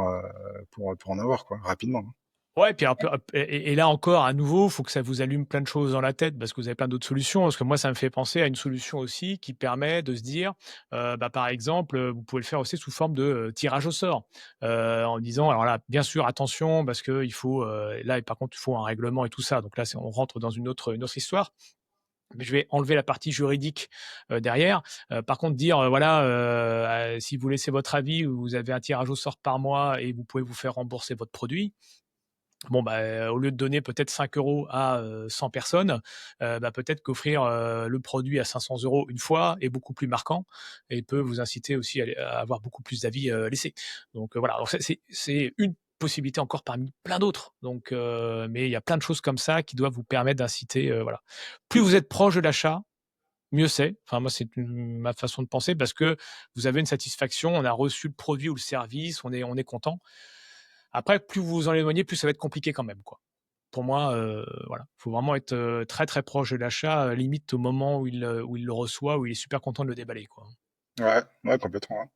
pour en avoir, quoi, rapidement, hein. ouais, puis un peu et là encore, à nouveau, il faut que ça vous allume plein de choses dans la tête parce que vous avez plein d'autres solutions. Parce que moi, ça me fait penser à une solution aussi qui permet de se dire, bah, par exemple, vous pouvez le faire aussi sous forme de, tirage au sort. En disant alors là, bien sûr, attention parce qu'il faut, là, et par contre, il faut un règlement et tout ça. Donc là, on rentre dans une autre histoire. Mais je vais enlever la partie juridique, derrière. Par contre, dire, voilà, si vous laissez votre avis, vous avez un tirage au sort par mois et vous pouvez vous faire rembourser votre produit. Bon, bah, au lieu de donner peut-être 5 € à, 100 personnes, bah, peut-être qu'offrir, le produit à 500 € une fois est beaucoup plus marquant et peut vous inciter aussi à avoir beaucoup plus d'avis, laissés. Donc, voilà, alors c'est une possibilité encore parmi plein d'autres. Donc, mais il y a plein de choses comme ça qui doivent vous permettre d'inciter, voilà. Plus vous êtes proche de l'achat, mieux c'est. Enfin moi, c'est ma façon de penser parce que vous avez une satisfaction, on a reçu le produit ou le service, on est content. Après, plus vous vous en éloignez, plus ça va être compliqué quand même, quoi. Pour moi, voilà, faut vraiment être, très, très proche de l'achat, limite au moment où il le reçoit, où il est super content de le déballer, quoi. Ouais, ouais, complètement, hein.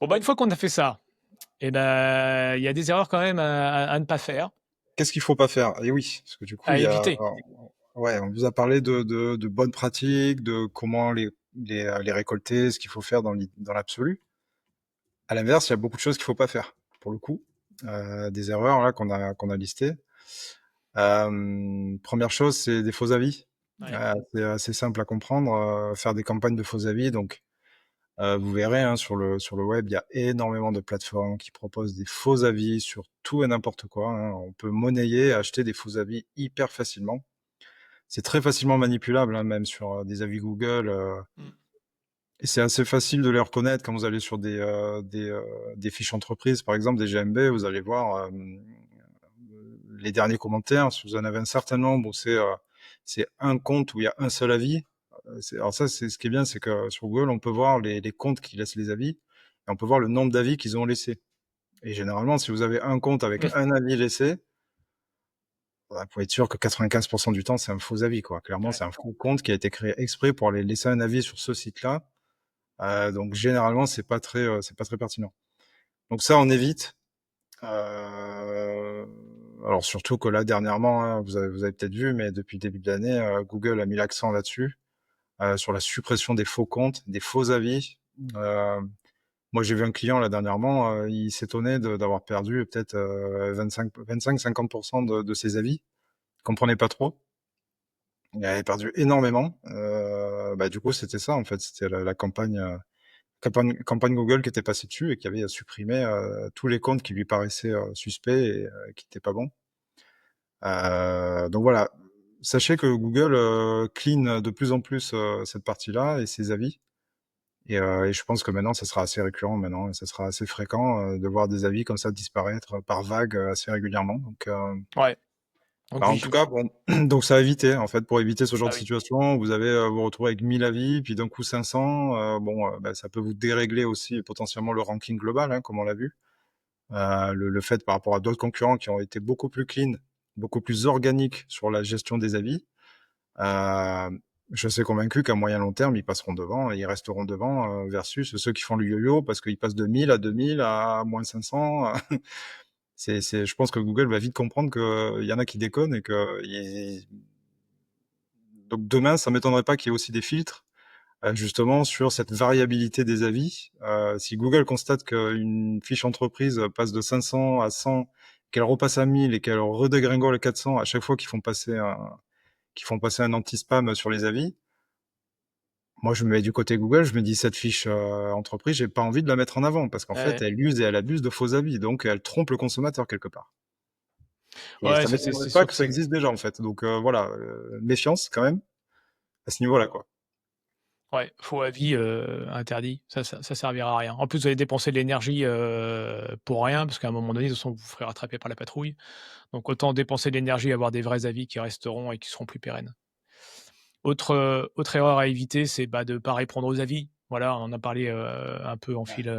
Bon, bah, une fois qu'on a fait ça, et ben, il y a des erreurs quand même à ne pas faire, Qu'est-ce qu'il faut pas faire? Et oui, parce que du coup, à il y a, éviter. ouais, on vous a parlé de bonnes pratiques, de comment les récolter, ce qu'il faut faire dans l'absolu. À l'inverse, il y a beaucoup de choses qu'il faut pas faire, pour le coup. Des erreurs là qu'on a listées. Première chose, c'est des faux avis. Ouais. C'est assez simple à comprendre. Faire des campagnes de faux avis, donc vous verrez, hein, sur le web, il y a énormément de plateformes qui proposent des faux avis sur tout et n'importe quoi, hein. On peut monnayer, acheter des faux avis hyper facilement. C'est très facilement manipulable, hein, même sur des avis Google. Mmh. Et c'est assez facile de les reconnaître quand vous allez sur des fiches entreprises, par exemple des GMB, vous allez voir les derniers commentaires. Si vous en avez un certain nombre où c'est un compte où il y a un seul avis, alors ça, c'est ce qui est bien, c'est que sur Google, on peut voir les comptes qui laissent les avis et on peut voir le nombre d'avis qu'ils ont laissés. Et généralement, si vous avez un compte avec un avis laissé, bah, vous pouvez être sûr que 95% du temps, c'est un faux avis, quoi. Clairement, Ouais. c'est un faux compte qui a été créé exprès pour aller laisser un avis sur ce site-là. Donc généralement, c'est pas très pertinent. Donc ça, on évite. Alors surtout que là, dernièrement, hein, vous avez peut-être vu, mais depuis le début de l'année, Google a mis l'accent là-dessus, sur la suppression des faux comptes, des faux avis. Euh, Moi, j'ai vu un client là dernièrement, il s'étonnait d'avoir perdu peut-être 25-50% de ses avis. Il comprenait pas trop. Il avait perdu énormément. Bah, du coup, c'était ça en fait. C'était la campagne Google qui était passée dessus et qui avait supprimé tous les comptes qui lui paraissaient suspects et qui n'étaient pas bons. Donc voilà. Sachez que Google clean de plus en plus cette partie-là et ses avis. Et je pense que maintenant, ça sera assez récurrent maintenant, et ça sera assez fréquent de voir des avis comme ça disparaître par vagues assez régulièrement. Donc, Ouais. Donc en oui, tout cas, bon, donc ça a évité, en fait, pour éviter ce genre bah de oui. situation, vous avez vous retrouvez avec 1000 avis, puis d'un coup 500. Bon, bah, ça peut vous dérégler aussi potentiellement le ranking global, hein, comme on l'a vu. Le fait par rapport à d'autres concurrents qui ont été beaucoup plus clean, beaucoup plus organiques sur la gestion des avis. Euh, je suis convaincu qu'à moyen long terme, ils passeront devant et ils resteront devant versus ceux qui font le yo-yo parce qu'ils passent de 1000 à 2000 à moins 500. Je pense que Google va vite comprendre qu'il y en a qui déconnent et donc demain, ça m'étonnerait pas qu'il y ait aussi des filtres justement sur cette variabilité des avis. Si Google constate qu'une fiche entreprise passe de 500 à 100, qu'elle repasse à 1000 et qu'elle redégringole à 400 à chaque fois qu'ils font passer un anti-spam sur les avis. Moi, je me mets du côté Google, je me dis cette fiche entreprise, j'ai pas envie de la mettre en avant parce qu'en fait, Ouais, elle use et elle abuse de faux avis, donc elle trompe le consommateur quelque part. Et ouais, ça c'est m'étonnerait pas sûr que que ça c'est. existe déjà en fait. Donc voilà, méfiance quand même à ce niveau-là, quoi. Ouais, faux avis, interdit, ça servira à rien. En plus, vous allez dépenser de l'énergie, pour rien, parce qu'à un moment donné, de toute façon, vous vous ferez rattraper par la patrouille. Donc autant dépenser de l'énergie, avoir des vrais avis qui resteront et qui seront plus pérennes. Autre erreur à éviter, c'est, bah, de pas répondre aux avis. Voilà, on en a parlé, un peu en fil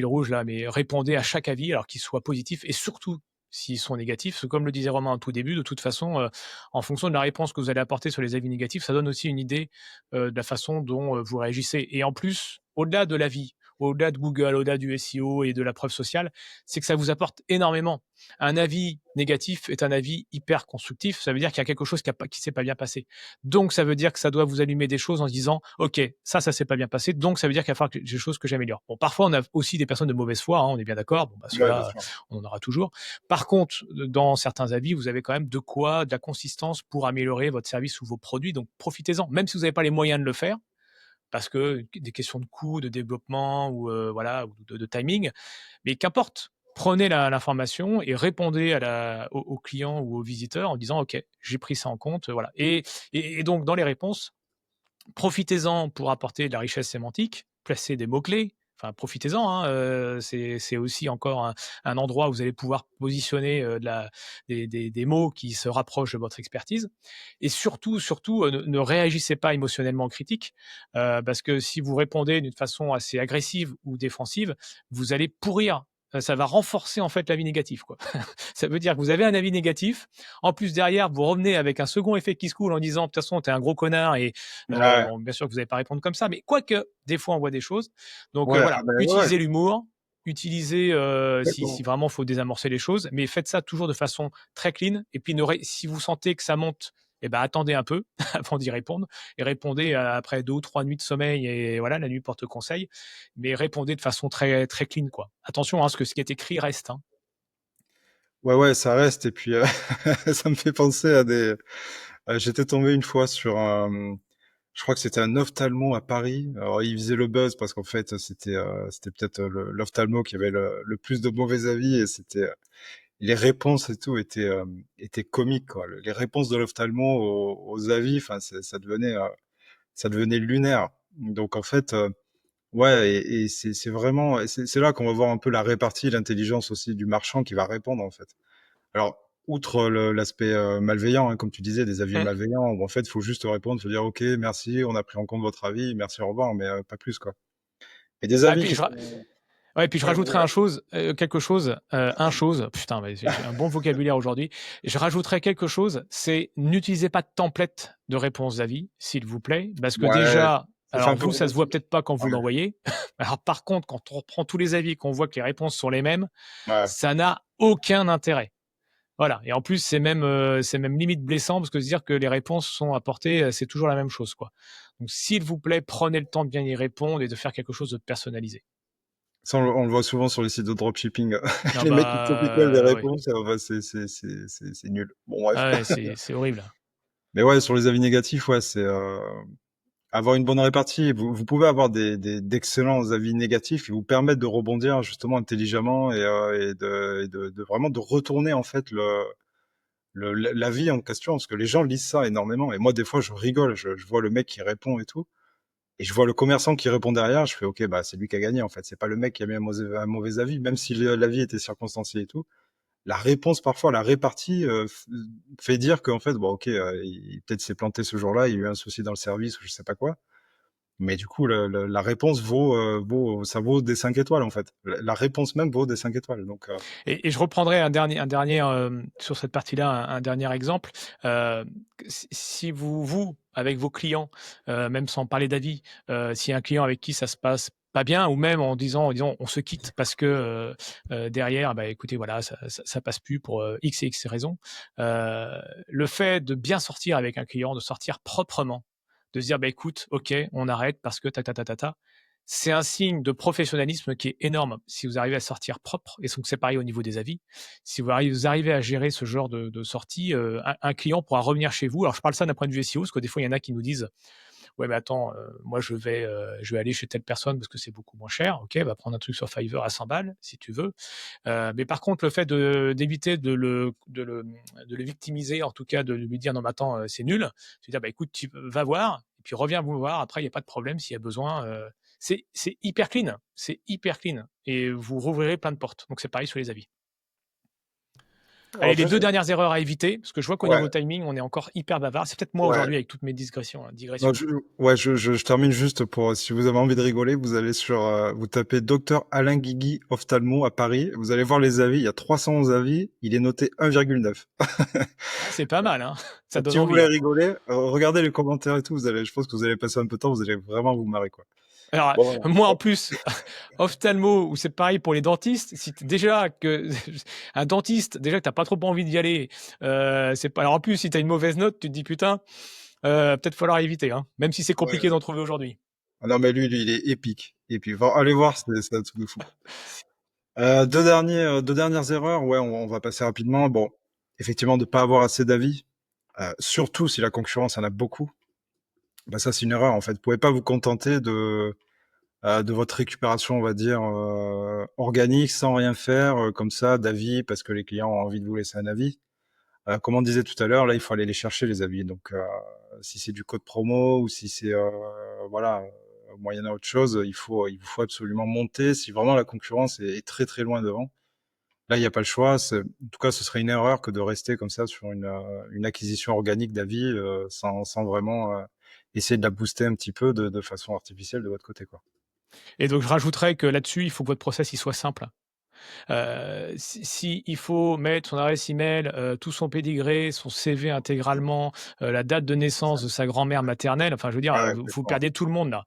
rouge là, mais répondez à chaque avis, alors qu'il soit positif et surtout s'ils sont négatifs. Parce que comme le disait Romain en tout début, de toute façon, en fonction de la réponse que vous allez apporter sur les avis négatifs, ça donne aussi une idée, de la façon dont, vous réagissez et en plus, au-delà de l'avis, au-delà de Google, au-delà du SEO et de la preuve sociale, c'est que ça vous apporte énormément. Un avis négatif est un avis hyper constructif, ça veut dire qu'il y a quelque chose qui s'est pas bien passé. Donc, ça veut dire que ça doit vous allumer des choses en se disant, OK, ça s'est pas bien passé. Donc, ça veut dire qu'il va falloir que j'ai des choses que j'améliore. Bon, parfois, on a aussi des personnes de mauvaise foi, hein, on est bien d'accord. Bon, bah, Ouais, bien ceux-là, sûr. on en aura toujours. Par contre, dans certains avis, vous avez quand même de la consistance pour améliorer votre service ou vos produits. Donc, profitez-en. Même si vous n'avez pas les moyens de le faire, parce que des questions de coût, de développement ou voilà, ou de timing, mais qu'importe. Prenez l'information et répondez aux clients ou aux visiteurs en disant OK, j'ai pris ça en compte, voilà. Et donc dans les réponses, profitez-en pour apporter de la richesse sémantique, placez des mots-clés, enfin profitez-en, hein, c'est aussi encore un endroit où vous allez pouvoir positionner des mots qui se rapprochent de votre expertise. Et surtout, ne réagissez pas émotionnellement aux critiques, parce que si vous répondez d'une façon assez agressive ou défensive, vous allez pourrir. Ça va renforcer en fait l'avis négatif, quoi. Ça veut dire que vous avez un avis négatif. En plus, derrière, vous revenez avec un second effet qui se coule en disant, de toute façon, t'es un gros connard et Ouais, bon, bien sûr que vous n'allez pas répondre comme ça, mais quoique, des fois, on voit des choses. Donc ouais, ah voilà, ben ouais, utilisez l'humour, utilisez si complètement. vraiment il faut désamorcer les choses, mais faites ça toujours de façon très clean. Et puis, si vous sentez que ça monte, eh ben, attendez un peu avant d'y répondre et répondez après 2 ou 3 nuits de sommeil et voilà, la nuit porte conseil, mais répondez de façon très, très clean, quoi. Attention, hein, parce que ce qui est écrit reste, hein. Ouais, ouais, ça reste. Et puis, ça me fait penser à j'étais tombé une fois sur je crois que c'était un ophtalmo à Paris. Alors, il faisait le buzz parce qu'en fait, c'était peut-être l'ophtalmo qui avait le plus de mauvais avis et les réponses et tout étaient comiques, quoi. Les réponses de l'ophtalmo aux avis, enfin, ça devenait lunaire. Donc, en fait, ouais, et c'est vraiment, et c'est là qu'on va voir un peu la répartie, l'intelligence aussi du marchand qui va répondre, en fait. Alors, outre l'aspect malveillant, hein, comme tu disais, des avis Mmh. malveillants, où en fait, il faut juste répondre, faut dire OK, merci, on a pris en compte votre avis, merci, au revoir, mais pas plus, quoi. Et des Ah, et avis puis qui je, ra- sont... Ouais, puis je Ouais, rajouterais quelque chose, putain, ouais, j'ai un bon vocabulaire aujourd'hui. Je rajouterais quelque chose, c'est n'utilisez pas de template de réponse d'avis, s'il vous plaît, parce que ouais, déjà, Ça fait Alors un peu vous, ça se voit robotique. peut-être pas quand vous Ouais, l'envoyez. Alors par contre, quand on reprend tous les avis et qu'on voit que les réponses sont les mêmes, ouais. ça n'a aucun intérêt. Voilà, et en plus, c'est même limite blessant parce que se dire que les réponses sont apportées, c'est toujours la même chose, quoi. Donc s'il vous plaît, prenez le temps de bien y répondre et de faire quelque chose de personnalisé. Ça, on le voit souvent sur les sites de dropshipping. Ah Les mecs qui copie-collent des bah, oui. réponses, bah, c'est nul. Bon, bref. Ah ouais, c'est horrible. Mais ouais, sur les avis négatifs, ouais, c'est avoir une bonne répartie. Vous pouvez avoir d'excellents avis négatifs qui vous permettent de rebondir justement intelligemment et de vraiment de retourner en fait l'avis en question, parce que les gens lisent ça énormément. Et moi, des fois, je rigole. Je vois le mec qui répond et tout. Et je vois le commerçant qui répond derrière, je fais OK, bah c'est lui qui a gagné en fait. C'est pas le mec qui a mis un mauvais avis, même si l'avis était circonstancié et tout. La réponse parfois, la répartie fait dire qu'en fait, bon OK, il peut-être s'est planté ce jour-là, il y a eu un souci dans le service ou je sais pas quoi. Mais du coup, la réponse ça vaut des 5 étoiles en fait. La réponse même vaut des 5 étoiles. Donc Et je reprendrai un dernier, sur cette partie-là, un dernier exemple. Heu, si vous, avec vos clients, même sans parler d'avis, s'il y a un client avec qui ça se passe pas bien ou même en disant: «On se quitte parce que, derrière, bah, écoutez, voilà, ça passe plus pour, X et X raisons». Heu, le fait de bien sortir avec un client, de sortir proprement, de se dire: «Bah, écoute, OK, on arrête parce que ta ta ta ta ta». C'est un signe de professionnalisme qui est énorme. Si vous arrivez à sortir propre, et donc c'est pareil au niveau des avis. Si vous arrivez à gérer ce genre de sortie, un client pourra revenir chez vous. Alors je parle ça d'un point de vue SEO, parce que des fois il y en a qui nous disent: «Ouais, mais attends, moi je vais aller chez telle personne parce que c'est beaucoup moins cher». OK, va prendre un truc sur Fiverr à 100 balles si tu veux. Mais par contre le fait d'éviter de le victimiser, en tout cas de lui dire: «Non mais attends, c'est nul». Tu dire: «Bah écoute, tu va voir et puis reviens vous voir après, il y a pas de problème s'il y a besoin». C'est hyper clean, c'est hyper clean et vous rouvrirez plein de portes. Donc c'est pareil sur les avis. alors, Allez, les 2 dernières erreurs à éviter, parce que je vois qu'au ouais. niveau timing, on est encore hyper bavard. C'est peut-être moi Ouais. aujourd'hui avec toutes mes Non, digressions. je termine juste pour, si vous avez envie de rigoler, vous allez vous tapez Docteur Alain Guigui Ophtalmo à Paris. Vous allez voir les avis. Il y a 311 avis. Il est noté 1,9. Ah, c'est pas mal, hein? Ça Donc, si donne vous envie, voulez hein? rigoler, regardez les commentaires et tout. Je pense que vous allez passer un peu de temps. Vous allez vraiment vous marrer, quoi. Alors, Bon, voilà. moi en plus, ophtalmo ou c'est pareil pour les dentistes, si tu déjà que un dentiste, déjà que tu pas trop envie d'y aller, c'est pas alors en plus si tu as une mauvaise note, tu te dis: «Putain, peut-être falloir éviter, hein», même si c'est Ah ouais. compliqué d'en trouver aujourd'hui. Ah non, mais lui, il est épique. Et puis, allez voir, c'est un truc de fou. Deux dernières erreurs. Ouais, on va passer rapidement. Bon, effectivement, de pas avoir assez d'avis. Surtout si la concurrence en a beaucoup. Bah ça, c'est une erreur en fait. Vous pouvez pas vous contenter de votre récupération, on va dire, organique, sans rien faire, comme ça, d'avis, parce que les clients ont envie de vous laisser un avis. Comme on disait tout à l'heure, là, il faut aller les chercher, les avis. Donc, si c'est du code promo ou si c'est, voilà, moyennant autre chose, il vous faut absolument monter. Si vraiment la concurrence est très très loin devant, là, il n'y a pas le choix. En tout cas, ce serait une erreur que de rester comme ça sur une acquisition organique d'avis sans vraiment essayer de la booster un petit peu de façon artificielle de votre côté, quoi. Et donc je rajouterais que là-dessus, il faut que votre process il soit simple. Si il faut mettre son adresse email, tout son pédigré, son CV intégralement, la date de naissance de sa grand-mère maternelle, enfin je veux dire, Ouais, vous complètement. perdez tout le monde là.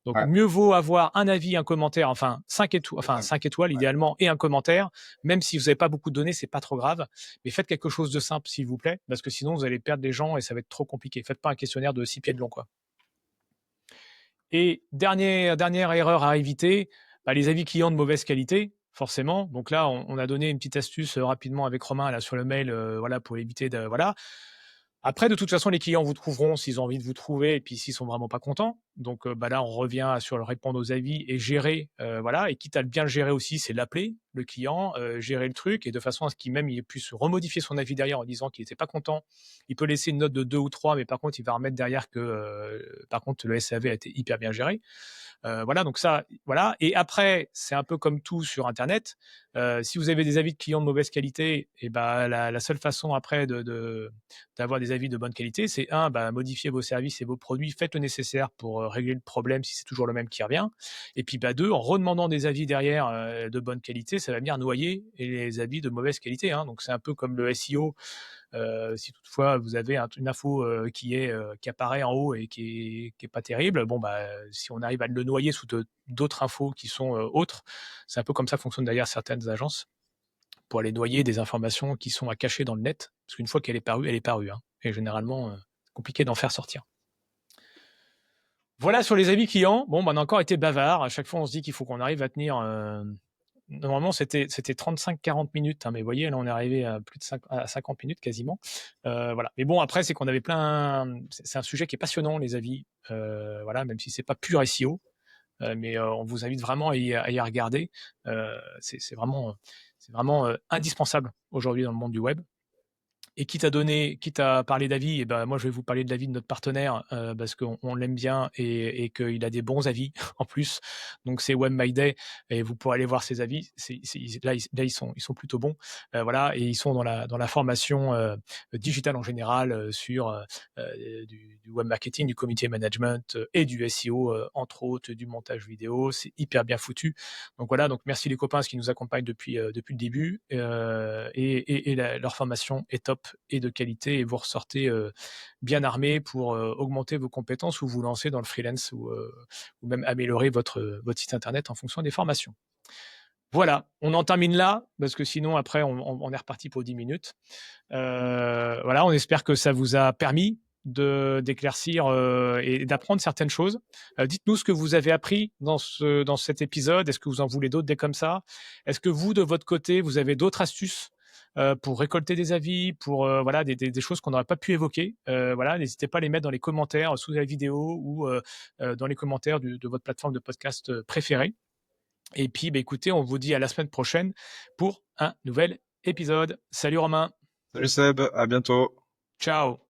Donc Ouais, mieux vaut avoir un avis, un commentaire, enfin 5 étoiles ouais. idéalement et un commentaire, même si vous n'avez pas beaucoup de données, c'est pas trop grave. Mais faites quelque chose de simple s'il vous plaît, parce que sinon vous allez perdre des gens et ça va être trop compliqué. Faites pas un questionnaire de 6 pieds de long, quoi. Et dernière erreur à éviter, bah, les avis clients de mauvaise qualité, forcément. Donc là, on a donné une petite astuce, rapidement avec Romain là sur le mail, voilà pour éviter de voilà. Après, de toute façon, les clients vous trouveront s'ils ont envie de vous trouver et puis s'ils sont vraiment pas contents. Donc, bah, là, on revient sur le répondre aux avis et gérer, voilà et quitte à le bien le gérer aussi, c'est l'appeler, le client, gérer le truc et de façon à ce qu'il même il puisse remodifier son avis derrière en disant qu'il était pas content. Il peut laisser une note de 2 ou 3, mais par contre, il va remettre derrière que, par contre, le SAV a été hyper bien géré. Voilà, donc ça, voilà. Et après, c'est un peu comme tout sur Internet. Si vous avez des avis de clients de mauvaise qualité, et ben la seule façon après d'avoir des avis de bonne qualité, c'est un, bah, modifier vos services et vos produits, faites le nécessaire pour régler le problème si c'est toujours le même qui revient. Et puis bah, deux, en redemandant des avis derrière de bonne qualité, ça va venir noyer les avis de mauvaise qualité, hein. Donc c'est un peu comme le SEO Si toutefois vous avez une info qui apparaît en haut et qui est pas terrible, bon, bah, si on arrive à le noyer sous d'autres infos qui sont autres, c'est un peu comme ça que fonctionnent d'ailleurs certaines agences pour aller noyer des informations qui sont à cacher dans le net. Parce qu'une fois qu'elle est parue, elle est parue, hein. Et généralement, c'est compliqué d'en faire sortir. Voilà sur les avis clients. Bon, bah, on a encore été bavard. À chaque fois, on se dit qu'il faut qu'on arrive à tenir. Normalement, c'était 35-40 minutes, hein, mais vous voyez, là, on est arrivé à plus de 50 minutes quasiment. Voilà. Mais bon, après, c'est qu'on avait plein. C'est un sujet qui est passionnant, les avis. Voilà, même si c'est pas pur SEO, mais on vous invite vraiment à y regarder. C'est vraiment indispensable aujourd'hui dans le monde du web. Et quitte à parler d'avis, et ben moi je vais vous parler de l'avis de notre partenaire parce qu'on l'aime bien et qu'il a des bons avis en plus. Donc c'est WebMyDay et vous pourrez aller voir ses avis. Là, ils sont plutôt bons. Voilà, et ils sont dans la formation digitale en général sur du web marketing, du community management et du SEO entre autres, du montage vidéo. C'est hyper bien foutu. Donc voilà, donc merci les copains qui nous accompagnent depuis le début leur formation est top et de qualité et vous ressortez bien armé pour augmenter vos compétences ou vous lancer dans le freelance ou même améliorer votre site internet en fonction des formations. Voilà, on en termine là parce que sinon après on est reparti pour 10 minutes. Voilà, on espère que ça vous a permis d'éclaircir et d'apprendre certaines choses. Dites-nous ce que vous avez appris dans cet épisode. Est-ce que vous en voulez d'autres des comme ça? Est-ce que vous, de votre côté, vous avez d'autres astuces pour récolter des avis, pour voilà, des choses qu'on n'aurait pas pu évoquer? Voilà, n'hésitez pas à les mettre dans les commentaires sous la vidéo ou dans les commentaires de votre plateforme de podcast préférée. Et puis, bah, écoutez, on vous dit à la semaine prochaine pour un nouvel épisode. Salut Romain. Salut Seb, à bientôt. Ciao.